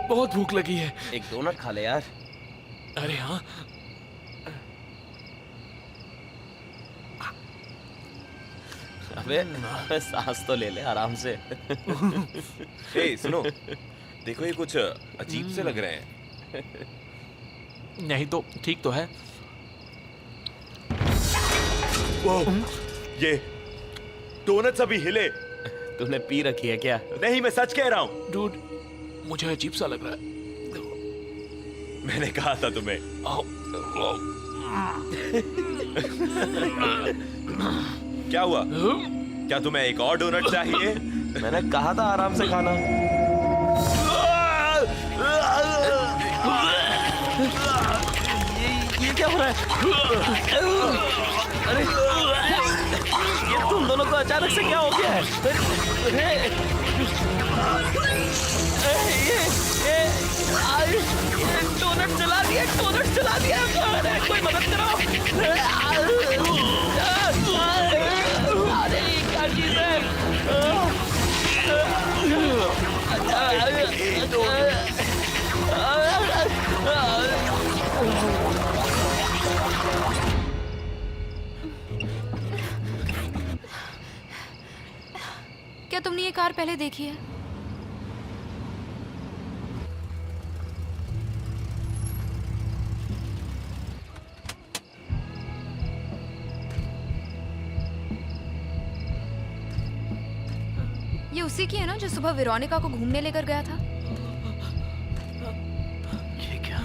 बहुत भूख लगी है। एक डोनट खा ले यार। अरे हाँ, अबे सांस तो ले ले आराम से। ए, सुनो, देखो ये कुछ अजीब से लग रहे हैं। नहीं तो ठीक तो है। वो ये डोनट्स अभी हिले। तूने पी रखी है क्या? नहीं, मैं सच कह रहा हूँ। डूड, मुझे अजीब सा लग रहा है। मैंने कहा था तुम्हें। क्या हुआ? क्या तुम्हें एक और डोनट चाहिए? मैंने कहा था आराम से खाना। ये क्या हो रहा है? अरे ये तुम दोनों को अचानक से क्या हो गया है? ये डोनट जला दिया, डोनट जला दिया। अरे कोई मदद करो। अरे ये क्या चीज है? क्या तुमने ये कार पहले देखी है? ये उसी की है ना जो सुबह वेरोनिका को घूमने लेकर गया था? ये क्या?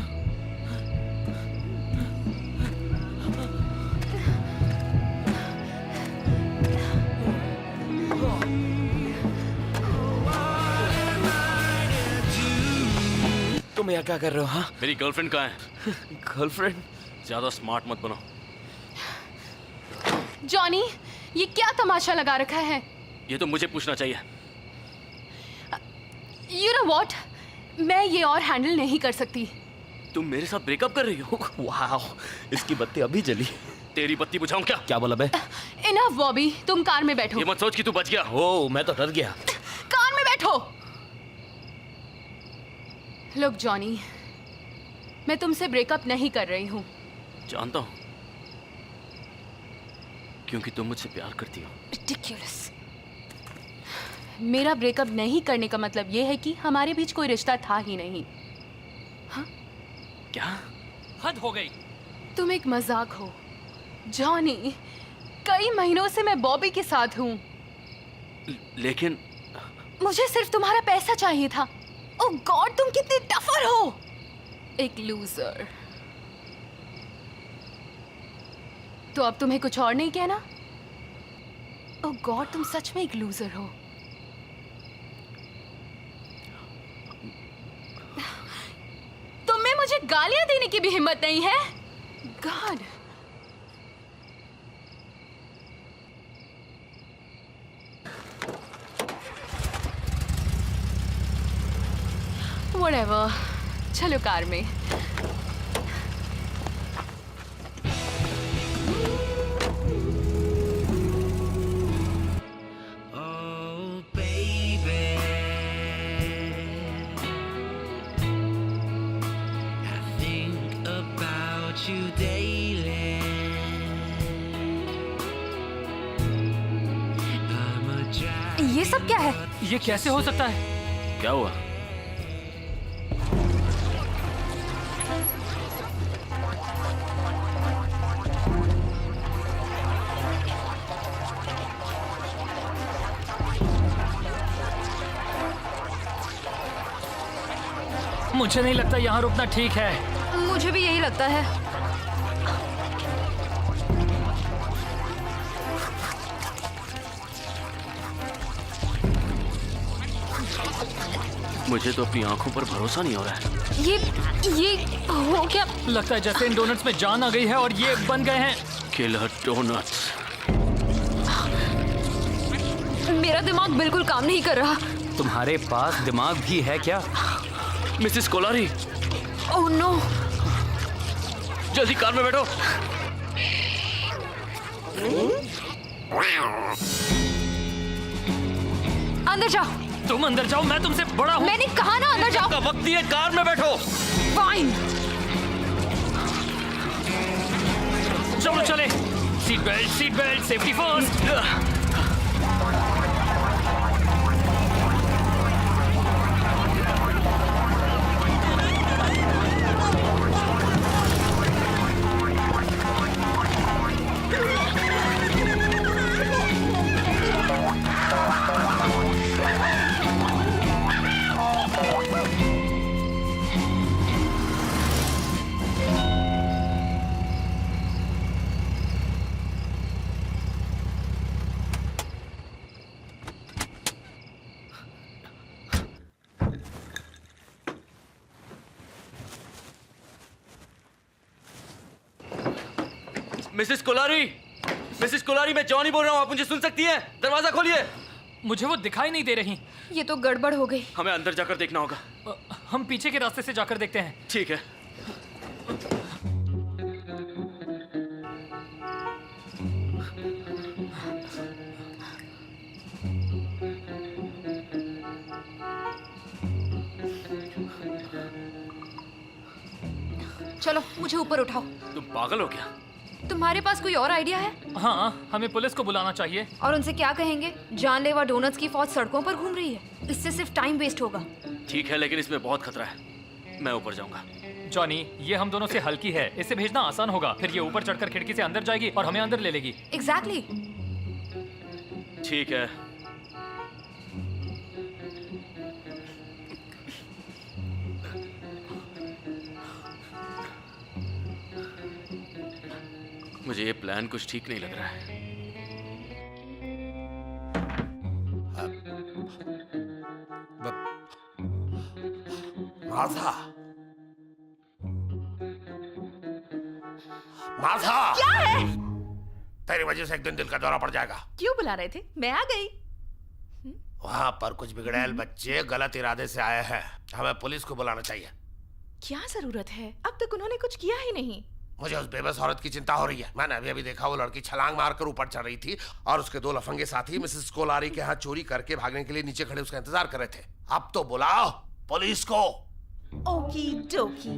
तुम यहाँ क्या कर रहे हो? हाँ, मेरी गर्लफ्रेंड कहाँ है? गर्लफ्रेंड? ज्यादा स्मार्ट मत बनो। जॉनी, ये क्या तमाशा लगा रखा है? ये तो मुझे पूछना चाहिए। You know what? मैं ये और हैंडल नहीं कर सकती। तुम मेरे साथ ब्रेकअप कर रही हो? वाह, इसकी बत्ती अभी जली। तेरी बत्ती बुझाऊं क्या? क्या बोला बे? Enough, बॉबी, तुम कार में बैठो। ये मत सोच कि तू बच गया। ओ, मैं तो डर गया। कार में बैठो। Look, जॉनी, मैं तुमसे ब्रेकअप नहीं कर रही हूँ। जानता हूँ, क्योंकि तुम मुझसे प्यार करती हो। Ridiculous. मेरा ब्रेकअप नहीं करने का मतलब ये है कि हमारे बीच कोई रिश्ता था ही नहीं। हाँ? क्या? हद हो गई। तुम एक मजाक हो जॉनी। कई महीनों से मैं बॉबी के साथ हूँ। लेकिन मुझे सिर्फ तुम्हारा पैसा चाहिए था। ओह गॉड, तुम कितनी टफर हो। एक लूजर। तो अब तुम्हें कुछ और नहीं कहना? ओह गॉड, तुम सच में एक लूजर हो। तुम्हें मुझे गालियां देने की भी हिम्मत नहीं है? गॉड। Whatever. चलो कार में। ये सब क्या है? ये कैसे हो सकता है? क्या हुआ? मुझे नहीं लगता यहाँ रुकना ठीक है। मुझे भी यही लगता है। मुझे तो अपनी आंखों पर भरोसा नहीं हो रहा है। ये हो क्या? लगता है जैसे इन डोनट्स में जान आ गई है और ये बन गए हैं किलर डोनट्स। मेरा दिमाग बिल्कुल काम नहीं कर रहा। तुम्हारे पास दिमाग भी है क्या? Mrs Kolari. Oh no. जल्दी कार में बैठो। अंदर जाओ। तुम अंदर जाओ, मैं तुमसे बड़ा हूँ। मैंने कहा ना अंदर जाओ। का वक्त दिए, कार में बैठो। फाइन। चलो चले। Seat belt, safety first. Mrs कोलारी, मिसेस कोलारी, मैं जॉनी बोल रहा हूँ, आप मुझे सुन सकती हैं? दरवाजा खोलिए। मुझे वो दिखाई नहीं दे रही। ये तो गड़बड़ हो गई। हमें अंदर जाकर देखना होगा। हम पीछे के रास्ते से जाकर देखते हैं। ठीक है। चलो मुझे ऊपर उठाओ। तुम पागल हो क्या? तुम्हारे पास कोई और आइडिया है? हाँ, हमें पुलिस को बुलाना चाहिए। और उनसे क्या कहेंगे? जानलेवा डोनट्स की फौज सड़कों पर घूम रही है। इससे सिर्फ टाइम वेस्ट होगा। ठीक है, लेकिन इसमें बहुत खतरा है। मैं ऊपर जाऊंगा। जॉनी, ये हम दोनों से हल्की है, इसे भेजना आसान होगा। फिर ये ऊपर चढ़कर खिड़की से अंदर जाएगी और हमें अंदर ले लेगी। एग्जैक्टली। ठीक है। मुझे ये प्लान कुछ ठीक नहीं लग रहा है। मार्था, मार्था, क्या है? तेरी वजह से एक दिन दिल का दौरा पड़ जाएगा। क्यों बुला रहे थे? मैं आ गई। वहाँ पर कुछ बिगड़ैल बच्चे गलत इरादे से आए हैं। हमें पुलिस को बुलाना चाहिए। क्या जरूरत है? अब तक उन्होंने कुछ किया ही नहीं। मुझे उस बेबस औरत की चिंता हो रही है। मैंने अभी अभी देखा, वो लड़की छलांग मारकर ऊपर चढ़ रही थी और उसके दो लफंगे साथी मिसेस कोलारी के हाथ चोरी करके भागने के लिए नीचे खड़े उसका इंतजार कर रहे थे। अब तो बुलाओ पुलिस को। ओकी डोकी।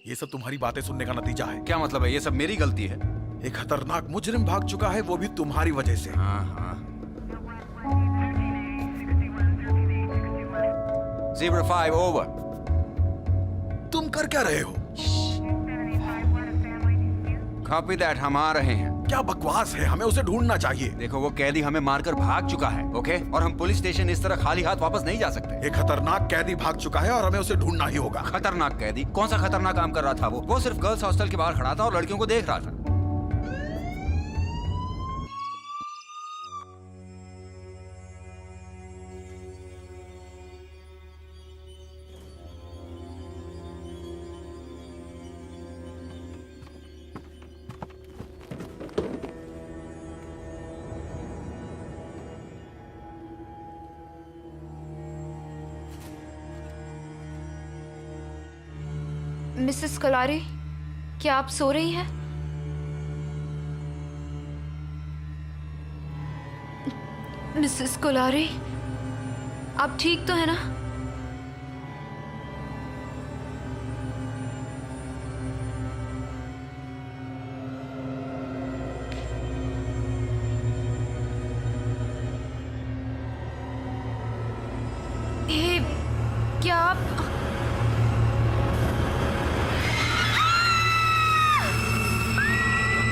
ये सब तुम्हारी बातें सुनने का नतीजा है। क्या मतलब है? ये सब मेरी गलती है? एक खतरनाक मुजरिम भाग चुका है, वो भी तुम्हारी वजह से। हाँ हाँ। Zebra 5 over. तुम कर क्या रहे हो? Copy that, हम आ रहे हैं। क्या बकवास है, हमें उसे ढूंढना चाहिए। देखो, वो कैदी हमें मारकर भाग चुका है, ओके? और हम पुलिस स्टेशन इस तरह खाली हाथ वापस नहीं जा सकते। एक खतरनाक कैदी भाग चुका है और हमें उसे ढूंढना ही होगा। खतरनाक कैदी? कौन सा खतरनाक काम कर रहा था वो सिर्फ गर्ल्स हॉस्टल के बाहर खड़ा था और लड़कियों को देख रहा था। मिसेस कोलारी, क्या आप सो रही हैं? मिसेस कोलारी, आप ठीक तो है ना? हे, क्या आप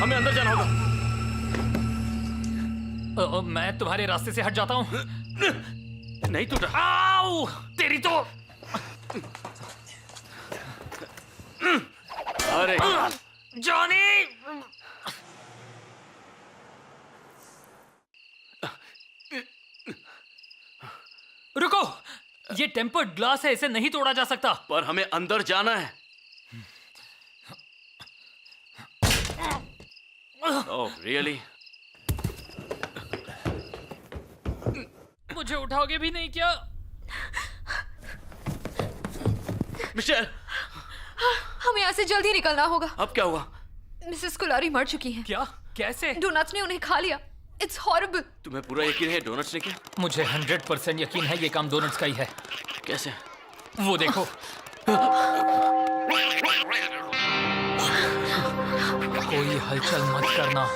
हमें अंदर जाना होगा। मैं तुम्हारे रास्ते से हट जाता हूँ। नहीं तो आओ, तेरी तो। अरे जॉनी, रुको। ये टेम्पर्ड ग्लास है, इसे नहीं तोड़ा जा सकता। पर हमें अंदर जाना है। Oh really? मुझे उठाओगे भी नहीं क्या? मिशेल, हमें यहाँ से जल्दी निकलना होगा। अब क्या हुआ? मिसेस कोलारी मर चुकी हैं। क्या? कैसे? डोनट्स ने उन्हें खा लिया। It's horrible. तुम्हें पूरा यकीन है डोनट्स ने किया? मुझे 100% यकीन है ये काम डोनट्स का ही है। कैसे? वो देखो। कोई हलचल मत करना।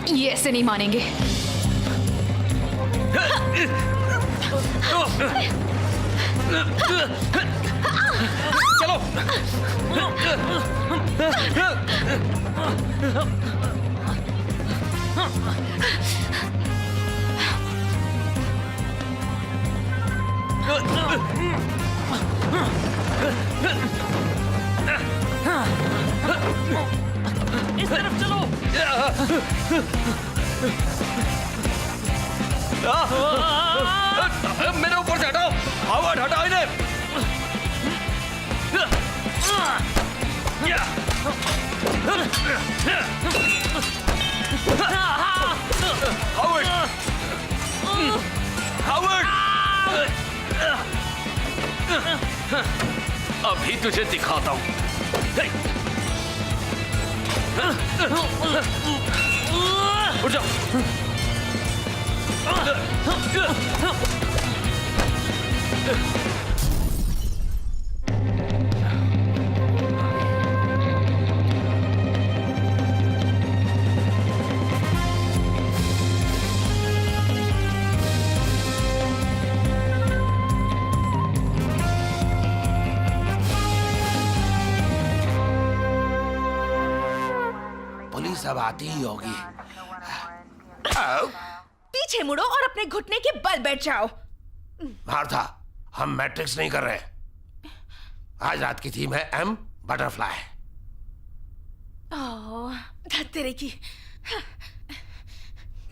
ये ऐसे नहीं मानेंगे। इस तरफ चलो। मेरे ऊपर से हटाओ, हावर्ड हटाओ इन्हें। हावर्ड, अभी तुझे दिखाता हूं। उठ जाओ। पुलिस अब आती ही होगी। पीछे मुड़ो और अपने घुटने के बल बैठ जाओ। मार्था, हम मैट्रिक्स नहीं कर रहे। आज रात की थीम है एम बटरफ्लाई। ओह, धत तेरे की।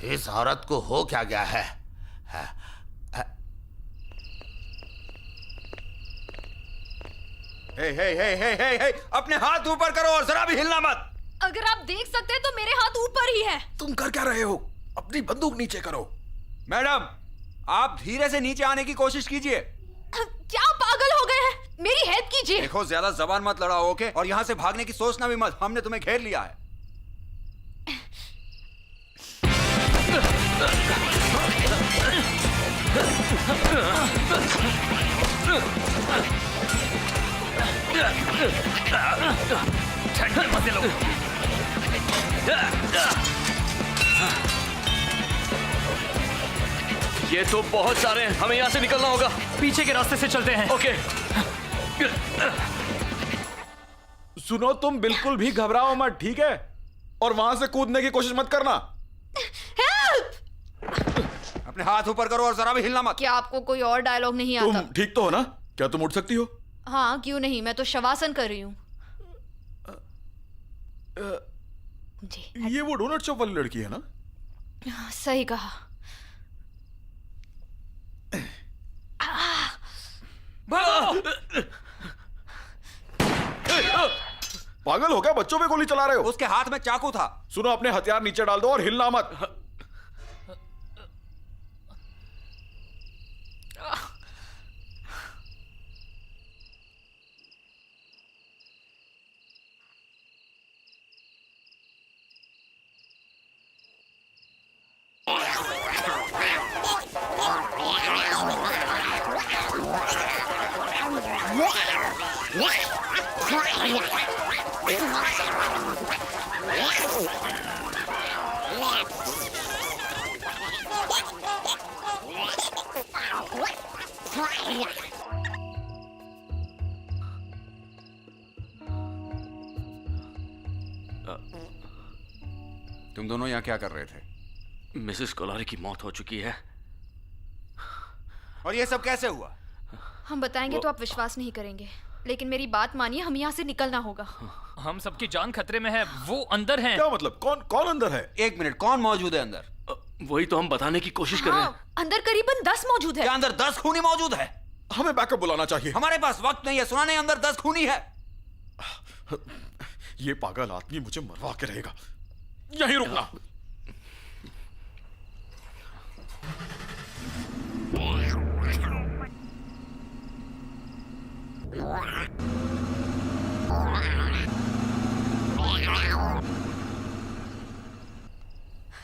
इस औरत को हो क्या गया है? हे, अपने हाथ ऊपर करो और जरा भी हिलना मत। अगर आप देख सकते हैं तो मेरे हाथ ऊपर ही है। तुम कर क्या रहे हो? अपनी बंदूक नीचे करो। मैडम, आप धीरे से नीचे आने की कोशिश कीजिए। क्या पागल हो गए हैं? मेरी हेल्प कीजिए। देखो, ज्यादा जबान मत लड़ाओ, ओके? और यहाँ से भागने की सोचना भी मत। हमने तुम्हें घेर लिया है। ये तो बहुत सारे हैं, हमें यहाँ से निकलना होगा। पीछे के रास्ते से चलते हैं। ओके। सुनो, तुम बिल्कुल भी घबराओ मत, ठीक है? और वहां से कूदने की कोशिश मत करना। अपने हाथ ऊपर करो और जरा भी हिलना मत। क्या आपको कोई और डायलॉग नहीं आता? तुम ठीक तो हो ना? क्या तुम उठ सकती हो? हाँ, क्यों नहीं, मैं तो शवासन कर रही हूँ। ये वो डोनट शॉप वाली लड़की है ना? सही कहा। पागल हो क्या? बच्चों पे गोली चला रहे हो? उसके हाथ में चाकू था। सुनो, अपने हथियार नीचे डाल दो और हिलना मत। तुम दोनों यहाँ क्या कर रहे थे? मिसेस कोलारी की मौत हो चुकी है। और ये सब कैसे हुआ? हम बताएंगे तो आप विश्वास नहीं करेंगे, लेकिन मेरी बात मानिए, हम यहाँ से निकलना होगा। हम सबकी जान खतरे में है। वो अंदर हैं। क्या मतलब? कौन अंदर है? एक मिनट, कौन मौजूद है अंदर? वही तो हम बताने की कोशिश कर रहे हैं। अंदर करीबन 10 मौजूद है। क्या अंदर 10 खूनी मौजूद है? हमें बैकअप बुलाना चाहिए। हमारे पास वक्त नहीं है, सुना नहीं? अंदर 10 खूनी है। ये पागल आदमी मुझे मरवा के रहेगा। यहीं रुकना।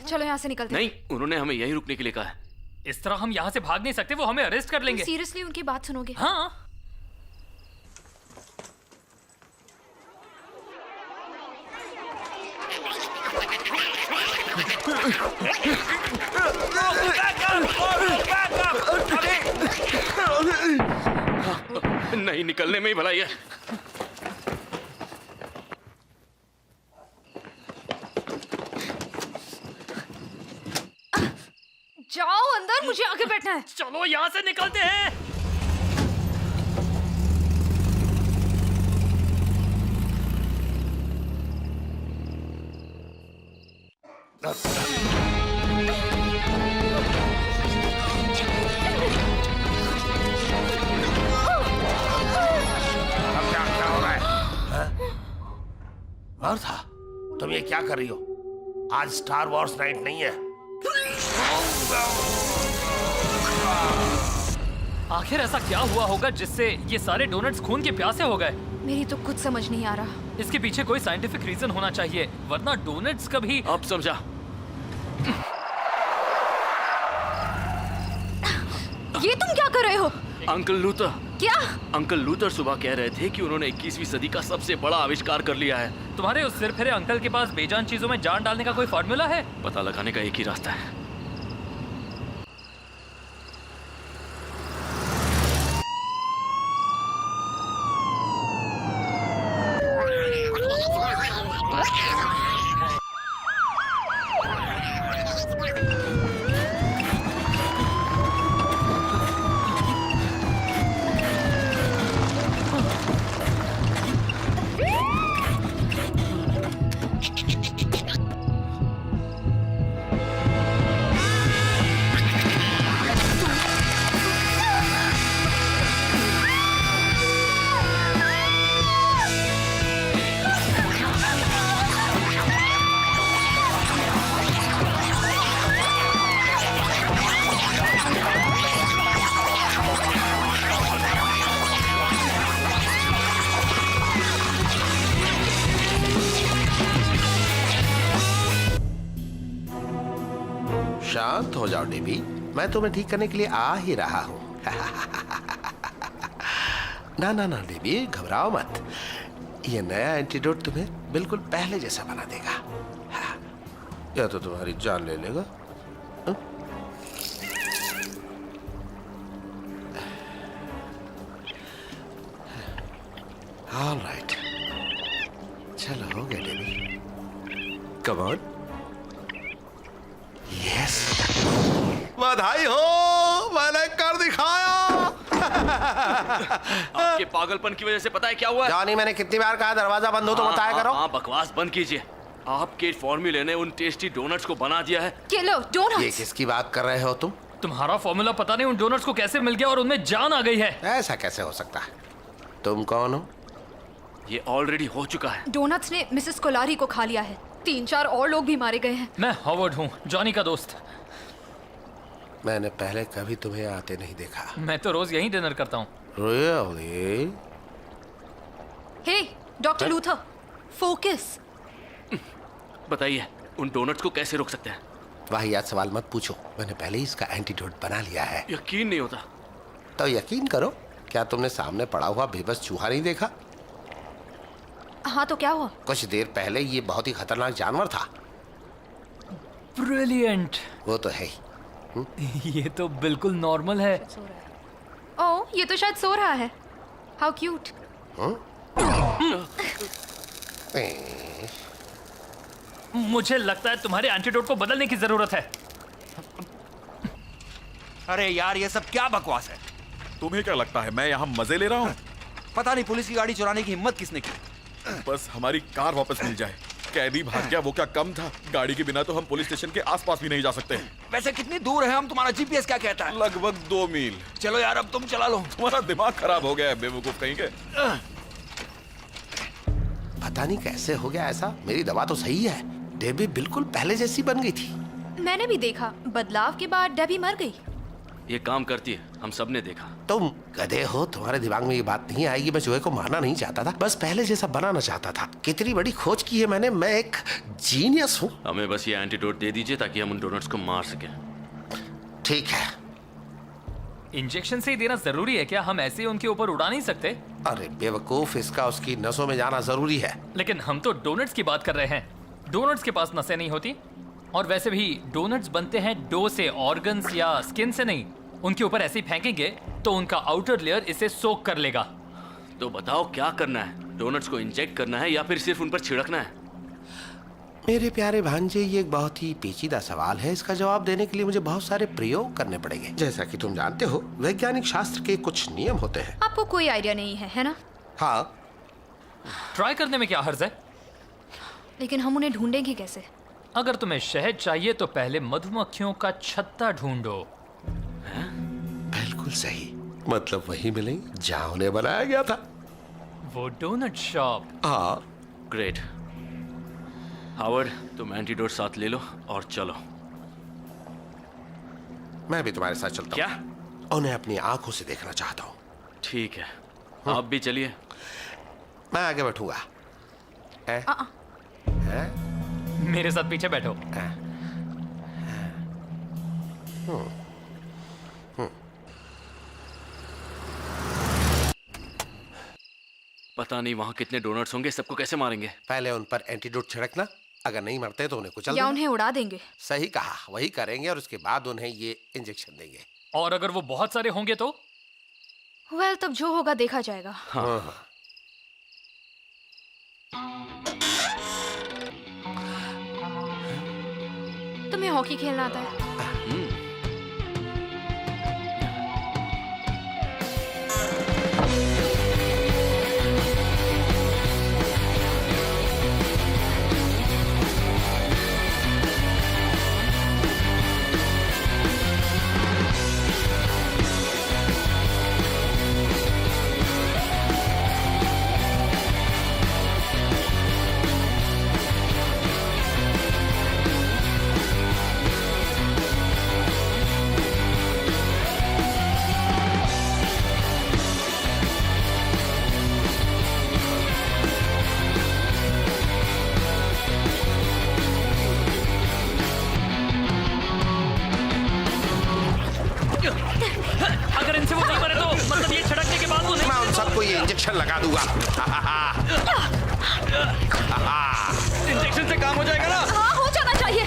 चलो यहाँ से निकलते हैं। नहीं, उन्होंने हमें यहीं रुकने के लिए कहा है। इस तरह हम यहाँ से भाग नहीं सकते, वो हमें अरेस्ट कर लेंगे। सीरियसली उनकी बात सुनोगे? हाँ। नहीं, निकलने में ही भलाई है। जाओ अंदर, मुझे आगे बैठना है। चलो यहाँ से निकलते हैं। क्या हो रहा है? हाँ? मार्था, तुम ये क्या कर रही हो? आज स्टार वॉर्स नाइट नहीं है। आखिर ऐसा क्या हुआ होगा जिससे ये सारे डोनट्स खून के प्यासे हो गए? मेरी तो कुछ समझ नहीं आ रहा। इसके पीछे कोई साइंटिफिक रीजन होना चाहिए, वरना डोनट्स कभी। अब समझा। ये तुम क्या कर रहे हो? Uncle Luther. क्या? अंकल लूथर सुबह कह रहे थे कि उन्होंने 21वीं सदी का सबसे बड़ा आविष्कार कर लिया है। तुम्हारे उस सिर फिरे अंकल के पास बेजान चीजों में जान डालने का कोई फॉर्मूला है? पता लगाने का एक ही रास्ता है। शांत हो जाओ डेबी, मैं तुम्हें ठीक करने के लिए आ ही रहा हूं। ना ना ना डेबी, घबराओ मत। ये नया एंटीडोट तुम्हें बिल्कुल पहले जैसा बना देगा। या तो तुम्हारी जान ले लेगा। ऑल राइट, चलो हो गया डेबी। Come on. यस, बधाई हो, मैंने कर दिखाया। आपके पागलपन की वजह से पता है क्या हुआ? जॉनी, मैंने कितनी बार कहा दरवाजा बंद हो तो बताया करो। हाँ, बकवास बंद कीजिए। आपके फॉर्मूले ने उन टेस्टी डोनट्स को बना दिया है। Kilo donuts. ये किसकी बात कर रहे हो तुम? तुम्हारा फॉर्मूला पता नहीं उन डोनट्स को कैसे मिल गया और उनमें जान आ गई है। ऐसा कैसे हो सकता है? तुम कौन हो? ये ऑलरेडी हो चुका है। डोनट्स ने मिसेस कोलारी को खा लिया है। 3-4 और लोग भी मारे गए हैं। मैं हॉवर्ड हूँ, जॉनी का दोस्त। मैंने पहले कभी तुम्हें आते नहीं देखा। मैं तो रोज यहीं डिनर करता हूँ। Really? हे डॉक्टर लूथर, फोकस। बताइए, उन डोनट्स को कैसे रोक सकते हैं? वाहियात सवाल मत पूछो, मैंने पहले ही इसका एंटीडोट बना लिया है। यकीन नहीं होता। तो यकीन करो। क्या तुमने सामने पड़ा हुआ बेबस चूहा नहीं देखा? हाँ, तो क्या हुआ? कुछ देर पहले ये बहुत ही खतरनाक जानवर था। ब्रिलियंट। वो तो है ही। ये तो बिल्कुल नॉर्मल है। ओह, ये तो शायद सो रहा है। How cute. मुझे लगता है तुम्हारे एंटीडोट को बदलने की जरूरत है। अरे यार, ये सब क्या बकवास है? तुम्हें क्या लगता है मैं यहाँ मजे ले रहा हूँ? पता नहीं पुलिस की गाड़ी चुराने की हिम्मत किसने की। बस हमारी कार वापस मिल जाए। कैदी भाग गया, वो क्या कम था? गाड़ी के बिना तो हम पुलिस स्टेशन के आसपास भी नहीं जा सकते। वैसे कितनी दूर है हम? तुम्हारा जीपीएस क्या कहता है? लगभग 2 मील। चलो यार, अब तुम चला लो। तुम्हारा दिमाग खराब हो गया है बेवकूफ कहीं के। पता नहीं कैसे हो गया ऐसा। मेरी दवा तो सही है। डेबी बिल्कुल पहले जैसी बन गई थी। मैंने भी देखा, बदलाव के बाद डेबी मर गई। ये काम करती है, हम सब ने देखा। तुम गधे हो, तुम्हारे दिमाग में ये बात नहीं आएगी। मैं चूहे को मारना नहीं चाहता था, बस पहले जैसा बनाना चाहता था। कितनी बड़ी खोज की है मैंने। मैं एक जीनियस हूँ। हमें बस ये एंटीडोट दे दीजिए ताकि हम उन डोनट्स को मार सकें। ठीक है। इंजेक्शन से ही देना जरूरी है क्या? हम ऐसे ही उनके ऊपर उड़ा नहीं सकते? अरे बेवकूफ, इसका उसकी नसों में जाना जरूरी है। लेकिन हम तो डोनट्स की बात कर रहे हैं। डोनट्स के पास नसें नहीं होती। और वैसे भी डोनट्स बनते हैं डो से, ऑर्गन्स या स्किन से नहीं। उनके ऊपर ऐसे ही फेंकेंगे तो उनका आउटर लेयर इसे सोक कर लेगा। तो बताओ क्या करना है? डोनट्स को इंजेक्ट करना है या फिर सिर्फ उन पर छिड़कना है? मेरे प्यारे भांजे, ये एक बहुत ही पेचीदा सवाल है। इसका जवाब देने के लिए मुझे बहुत सारे प्रयोग करने पड़ेंगे। जैसा कि तुम जानते हो, वैज्ञानिक शास्त्र के कुछ नियम होते हैं। आपको कोई आइडिया नहीं है ना? हाँ। ट्राई करने में क्या हर्ज है? लेकिन हम उन्हें ढूंढेंगे कैसे? अगर तुम्हें शहद चाहिए तो पहले मधुमक्खियों का छत्ता ढूंढो। बिल्कुल सही, मतलब वही मिलेंगे जहां उन्हें बनाया गया था, वो डोनट शॉप। हाँ। ग्रेट। हावर्ड, तुम एंटीडोट साथ ले लो और चलो। मैं भी तुम्हारे साथ चलता हूँ। क्या? उन्हें अपनी आंखों से देखना चाहता हूँ। ठीक है, आप भी चलिए। मैं आगे बैठूंगा। मेरे साथ पीछे बैठो। पता नहीं वहां कितने डोनट्स होंगे, सबको कैसे मारेंगे? पहले उन पर एंटीडोट छिड़कना, अगर नहीं मरते तो उन्हें कुचल या देना। उन्हें उड़ा देंगे। सही कहा, वही करेंगे और उसके बाद उन्हें ये इंजेक्शन देंगे। और अगर वो बहुत सारे होंगे तो? वेल, तब जो होगा देखा जाएगा। हाँ। तुम्हें हॉकी खेलना आता है? अगर इनसे वो नहीं मरे तो मतलब ये छिड़कने के बाद वो नहीं। मैं उन सबको ये इंजेक्शन लगा दूंगा। इंजेक्शन से काम हो जाएगा ना? हाँ, हो जाना चाहिए।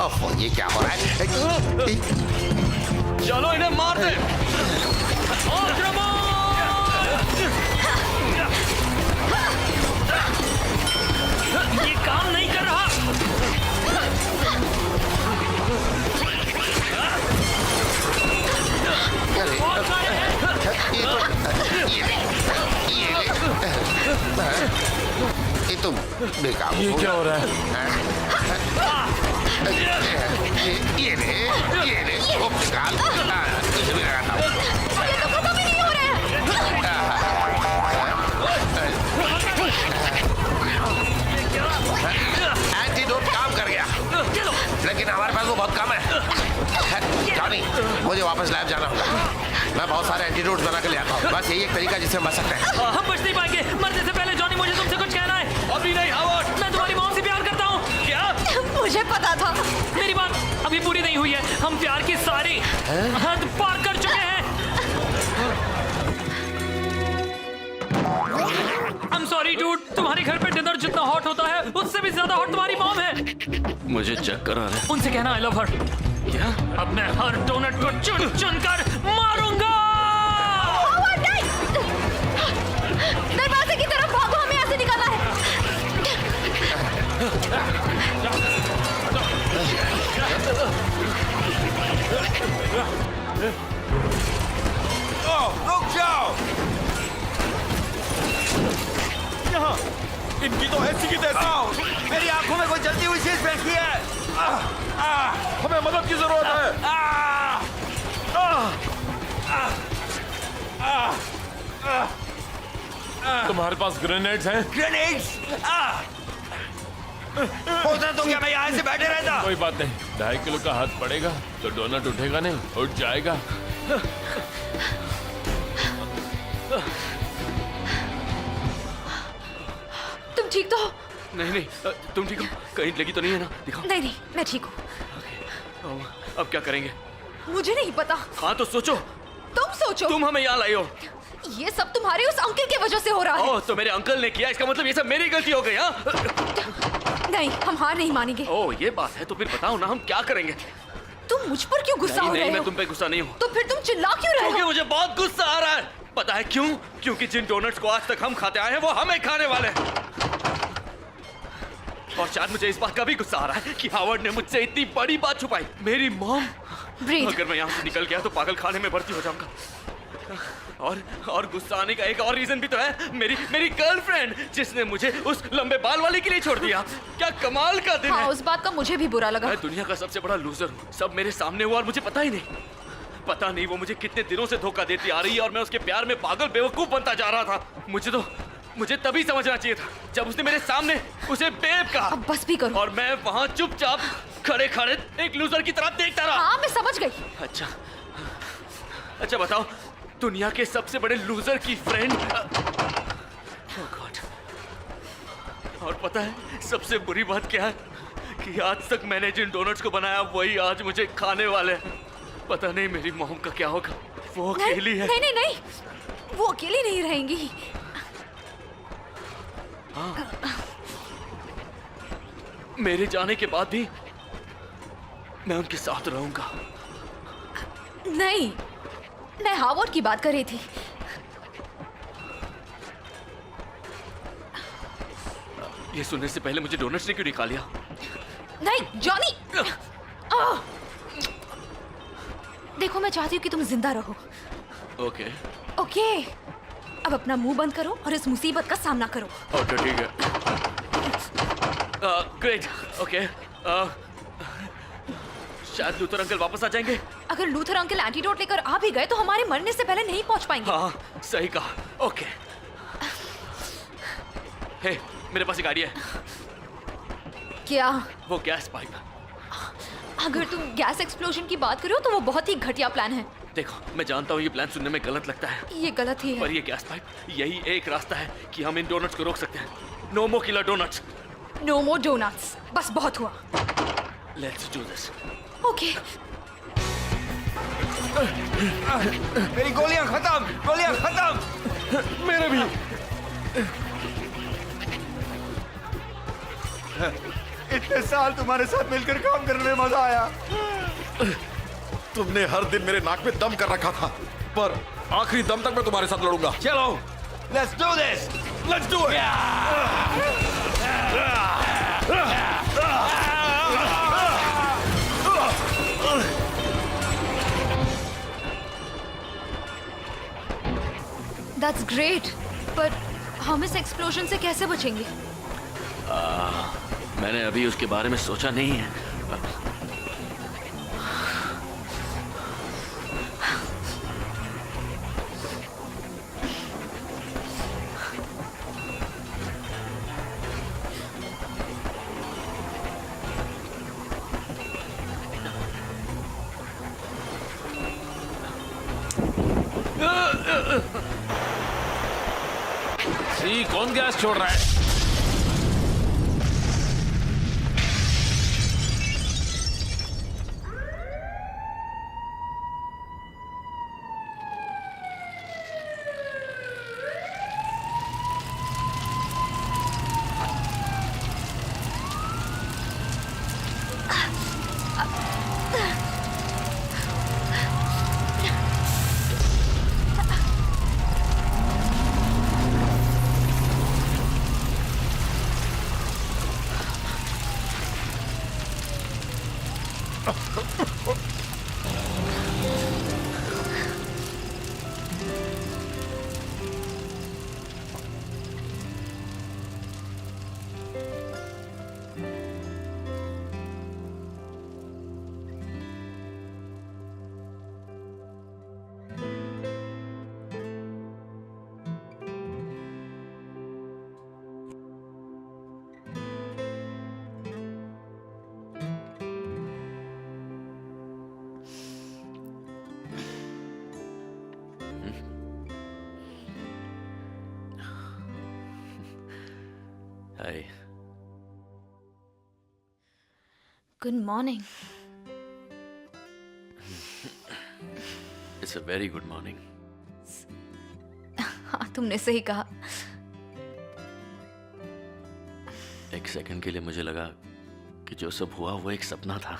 ओह, ये क्या हो रहा है? चलो इन्हें मार दे। ये काम नहीं कर रहा। ये तुम बेकाबू ये क्या हो रहा है? ये ले, वो निकाल। इसे भी लगाता हूँ। ये तो खत्म ही नहीं हो रहे हैं। एंटीडोट काम कर गया, लेकिन हमारे पास वो बहुत कम है। जॉनी, मुझे वापस लैब जाना होगा। मैं बहुत सारे एंटीडोट बना के ले आता हूँ। बस यही एक तरीका जिससे हम बच सकते हैं। हम बच नहीं पाएंगे। मरने से पहले जॉनी, मुझे तुमसे कुछ कहना है। अभी नहीं हावर्ड। मैं तुम्हारी मॉम से प्यार करता हूँ। क्या? मुझे पता था। मेरी बात अभी पूरी नहीं हुई है। हम प्यार की सारी हद पार कर चुके हैं। I'm sorry dude, तुम्हारे घर पे डिनर जितना हॉट होता है उससे भी ज्यादा हॉट तुम्हारी मॉम है। मुझे चक्कर आ रहा है। उनसे कहना I love her। क्या? अब मैं हर डोनट को चुन चुन कर मारूंगा। दरवाजे की तरफ भागो, हमें ऐसे निकालना है। रुक जाओ। यहाँ इनकी तो ऐसी की तैसी। मेरी आंखों में कोई जलती हुई चीज बैठी है। हमें मदद की जरूरत है। तुम्हारे पास ग्रेनेड्स हैं? ग्रेनेड्स? होता तो क्या मैं यहाँ से बैठे रहता? कोई बात नहीं, 2.5 किलो का हाथ पड़ेगा तो डोनट उठेगा नहीं, उठ जाएगा। तुम ठीक तो हो? नहीं, तुम ठीक हो? कहीं लगी तो नहीं है ना? दिखाओ। नहीं, मैं ठीक हूँ। अब क्या करेंगे? मुझे नहीं पता। हाँ तो सोचो। तुम सोचो। तुम हमें यहाँ लाई हो। ये सब तुम्हारे उस अंकल की वजह से हो रहा है। ओह, तो मेरे अंकल ने किया, इसका मतलब ये सब मेरी गलती हो गई? हाँ? नहीं, हम हार नहीं मानेंगे। ओह, ये बात है, तो फिर बताओ ना हम क्या करेंगे? तुम मुझ पर क्यों गुस्सा हो रहे नहीं, हो? मैं तुम पे गुस्सा नहीं हूँ। तो फिर तुम चिल्ला क्यों रहे क्योंकि हो? मुझे बहुत गुस्सा आ रहा है। पता है क्यों? क्योंकि जिन डोनट्स को आज तक हम खाते आए हैं वो हमें खाने वाले हैं। और शायद मुझे इस बात का भी गुस्सा आ रहा है कि हावर्ड ने मुझसे इतनी बड़ी बात छुपाई। मेरी मॉम। अगर मैं यहाँ से निकल गया तो पागल खाने में भर्ती हो जाऊंगा। और गुस्सा आने का एक और रीजन भी तो है, मेरी गर्लफ्रेंड जिसने मुझे उस लंबे बाल वाली के लिए छोड़ दिया। क्या कमाल का दिन हाँ, है। उस बात का मुझे भी बुरा लगा। मैं दुनिया का सबसे बड़ा लूजर हूँ। सब मेरे सामने हुआ और मुझे पता ही नहीं। पता नहीं वो मुझे कितने दिनों से धोखा देती आ रही है और मैं उसके प्यार में पागल बेवकूफ बनता जा रहा था। मुझे तभी समझना चाहिए था जब उसने मेरे सामने उसे बेब कहा। अब बस भी करो। और मैं वहाँ चुपचाप खड़े खड़े एक लूजर की तरह देखता रहा। हाँ, मैं समझ गई। अच्छा बताओ, दुनिया के सबसे बड़े लूजर की फ्रेंड। ओह गॉड। और पता है सबसे बुरी बात क्या है? कि आज तक मैंने जिन डोनट्स को बनाया वही आज मुझे खाने वाले हैं। पता नहीं मेरी मॉम का क्या होगा। वो अकेली है। नहीं, वो अकेली नहीं रहेंगी। हाँ। मेरे जाने के बाद भी मैं उनके साथ रहूंगा। नहीं, मैं हावर्ड की बात कर रही थी। ये सुनने से पहले मुझे डोनट्स ने क्यों निकाल लिया? नहीं जॉनी। देखो, मैं चाहती हूँ कि तुम जिंदा रहो। ओके। अब अपना मुंह बंद करो और इस मुसीबत का सामना करो। ओके ठीक है। ग्रेट। ओके। शायद लूथर अंकल वापस आ जाएंगे। अगर लूथर अंकल एंटीडोट लेकर आ भी गए तो हमारे मरने से पहले नहीं पहुंच पाएंगे। हाँ, सही कहा। ओके। हे, मेरे पास एक आइडिया है। क्या? वो गैस पाइप। अगर तुम गैस एक्सप्लोजन की बात करो तो वो बहुत ही घटिया प्लान है। देखो, मैं जानता हूँ ये प्लान सुनने में गलत लगता है। ये गलत ही है। पर ये गैस पाइप, यही एक रास्ता है कि हम इन डोनट्स को रोक सकते हैं। नो मोर किलर डोनट्स। नो मोर डोनट्स। बस बहुत हुआ। Let's do this. ओके। मेरी गोलियां खत्म। मेरे भी। इतने साल तुम्हारे साथ मिलकर काम करने में मजा आया। तुमने हर दिन मेरे नाक में दम कर रखा था, पर आखिरी दम तक मैं तुम्हारे साथ लड़ूंगा। चलो, let's do this. Let's do it. That's great, पर हम इस एक्सप्लोजन से कैसे बचेंगे? मैंने अभी उसके बारे में सोचा नहीं है। कौन गैस छोड़ रहा है? Hi. Good morning. It's a very good morning. हाँ, तुमने सही कहा। एक सेकंड के लिए मुझे लगा कि जो सब हुआ वो एक सपना था।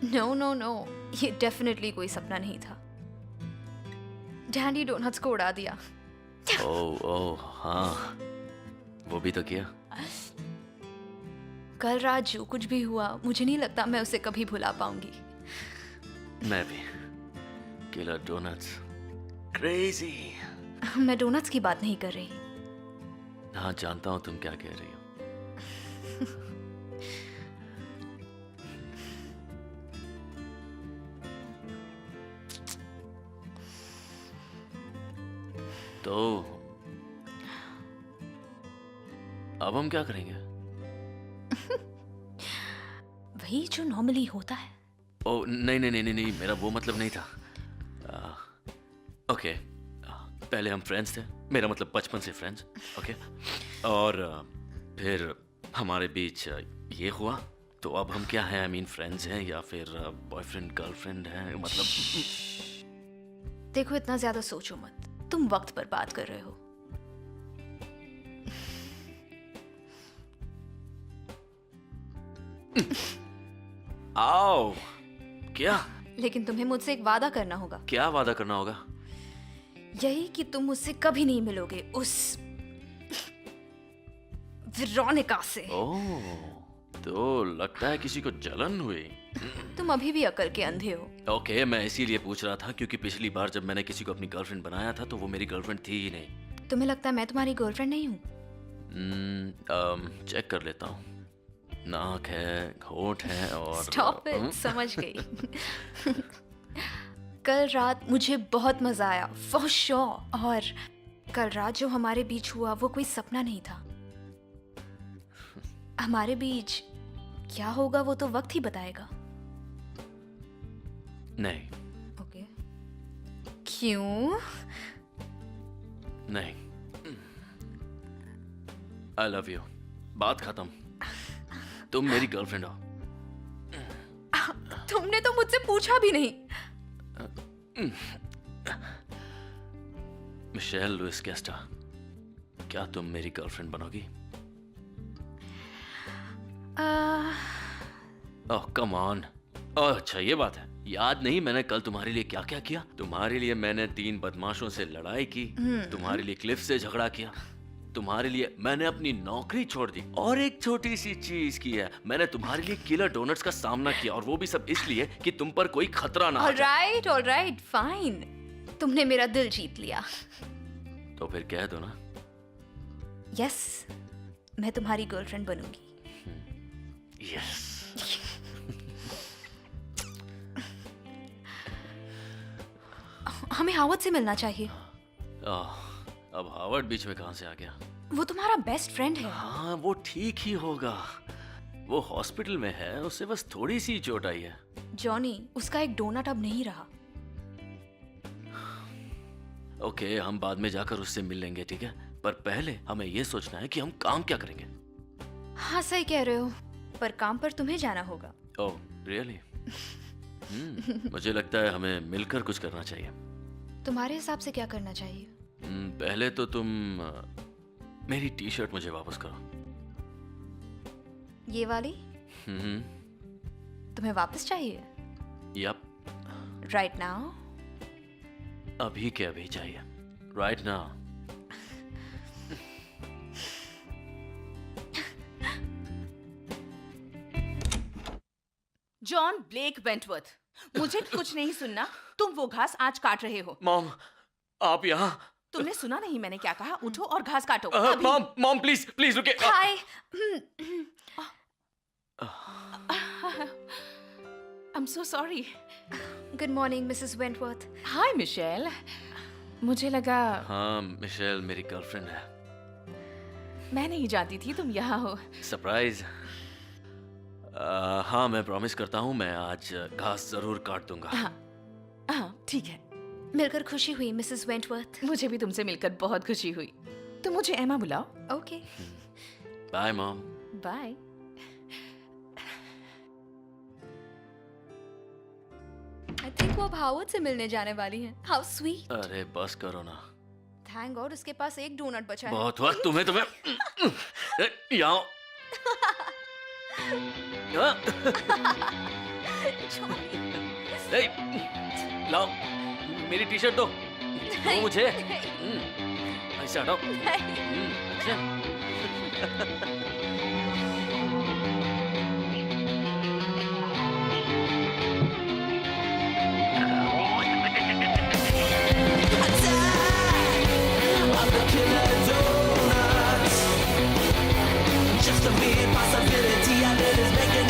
नो नो नो, ये डेफिनेटली कोई सपना नहीं था। डैडी डोनट्स को उड़ा दिया। ओह हाँ, वो भी तो किया। कल रात जो कुछ भी हुआ, मुझे नहीं लगता मैं उसे कभी भुला पाऊंगी। मैं भी। Killer donuts, crazy. मैं डोनट्स की बात नहीं कर रही। हाँ, जानता हूँ तुम क्या कह रही हो। तो अब हम क्या करेंगे? वही जो नॉर्मली होता है। ओ नहीं नहीं नहीं नहीं नहीं, मेरा वो मतलब नहीं था। ओके, पहले हम फ्रेंड्स थे, मेरा मतलब बचपन से फ्रेंड्स। ओके, और फिर हमारे बीच ये हुआ, तो अब हम क्या हैं? आई मीन फ्रेंड्स हैं या फिर बॉयफ्रेंड गर्लफ्रेंड हैं? मतलब देखो, इतना ज्यादा सोचो मत, तुम वक्त पर बात कर रहे हो। आओ, क्या? लेकिन तुम्हें मुझसे एक वादा करना होगा। क्या वादा करना होगा? यही कि तुम मुझसे कभी नहीं मिलोगे उस वेरोनिका से। ओह, तो लगता है किसी को जलन हुई। तुम अभी भी अकल के अंधे हो। ओके, मैं इसीलिए पूछ रहा था क्योंकि पिछली बार जब मैंने किसी को अपनी गर्लफ्रेंड बनाया था तो वो मेरी गर्लफ्रेंड थी ही नहीं। तुम्हें लगता है मैं तुम्हारी गर्लफ्रेंड नहीं हूँ? चेक कर लेता हूँ। नाक है, होठ है और स्टॉप इट, समझ गई। कल रात मुझे बहुत मजा आया, फॉर श्योर। और कल रात जो हमारे बीच हुआ वो कोई सपना नहीं था। हमारे बीच क्या होगा वो तो वक्त ही बताएगा। नहीं। ओके, क्यों? नहीं। आई लव यू, बात खत्म। तुम मेरी गर्लफ्रेंड हो। तुमने तो मुझसे पूछा भी नहीं। मिशेल लुइस कैस्टा, क्या तुम मेरी गर्लफ्रेंड बनोगी? Oh come on. अच्छा ये बात है, याद नहीं मैंने कल तुम्हारे लिए क्या क्या किया? तुम्हारे लिए मैंने 3 बदमाशों से लड़ाई की, तुम्हारे लिए क्लिफ से झगड़ा किया, तुम्हारे लिए मैंने अपनी नौकरी छोड़ दी, और एक छोटी सी चीज की है, मैंने तुम्हारे लिए किलर डोनट्स का सामना किया, और वो भी सब इसलिए कि तुम पर कोई खतरा ना आ जाए। All right, fine. तुमने मेरा दिल जीत लिया। तो फिर कह दो ना। यस, मैं तुम्हारी गर्लफ्रेंड बनूंगी। यस। हमें हावर्ड से मिलना चाहिए। अब हावर्ड बीच में कहां से आ गया? वो तुम्हारा बेस्ट फ्रेंड है। हाँ, वो ठीक ही होगा। वो हॉस्पिटल में है, उसे बस थोड़ी सी चोट आई है। जॉनी, उसका एक डोनट अब नहीं रहा। ओके, हम बाद में जाकर उससे मिल लेंगे, ठीक है? पर पहले हमें ये सोचना है कि हम काम क्या करेंगे। हाँ सही कह रहे हो, पर काम पर तुम्हें जाना होगा। Oh really? मुझे लगता है हमें मिलकर कुछ करना चाहिए। तुम्हारे हिसाब से क्या करना चाहिए? पहले तो तुम मेरी टी शर्ट मुझे वापस करो। ये वाली? तुम्हें वापस चाहिए? यप। Right now? अभी के अभी चाहिए। Right now. John Blake Wentworth, मुझे कुछ नहीं सुनना। तुम वो घास आज काट रहे हो। मॉम, आप यहाँ? तुमने सुना नहीं मैंने क्या कहा? उठो और घास काटो। मॉम प्लीज प्लीज रुके। Hi. I'm so sorry. Good morning Mrs Wentworth. Hi Michelle. मुझे लगा। हाँ, मिशेल मेरी गर्लफ्रेंड है। मैं नहीं जानती थी तुम यहाँ हो। सरप्राइज। हाँ, मैं प्रॉमिस करता हूँ मैं आज घास जरूर काट दूंगा। हाँ ठीक है। मिलकर खुशी हुई मिसेस वेंटवर्थ। मुझे भी तुमसे मिलकर बहुत खुशी हुई। तुम मुझे एमा बुलाओ। Okay. Bye mom. Bye. I think वो अब हावर्ड से मिलने जाने वाली हैं। How sweet. अरे बस करो ना। थैंक गॉड उसके पास एक डोनट बचा है। बहुत हुआ तुम्हें। यहाँ ए, लाओ मेरी टी शर्ट दो मुझे ऐसे हटाओ अच्छा Just a mere possibility, I live is making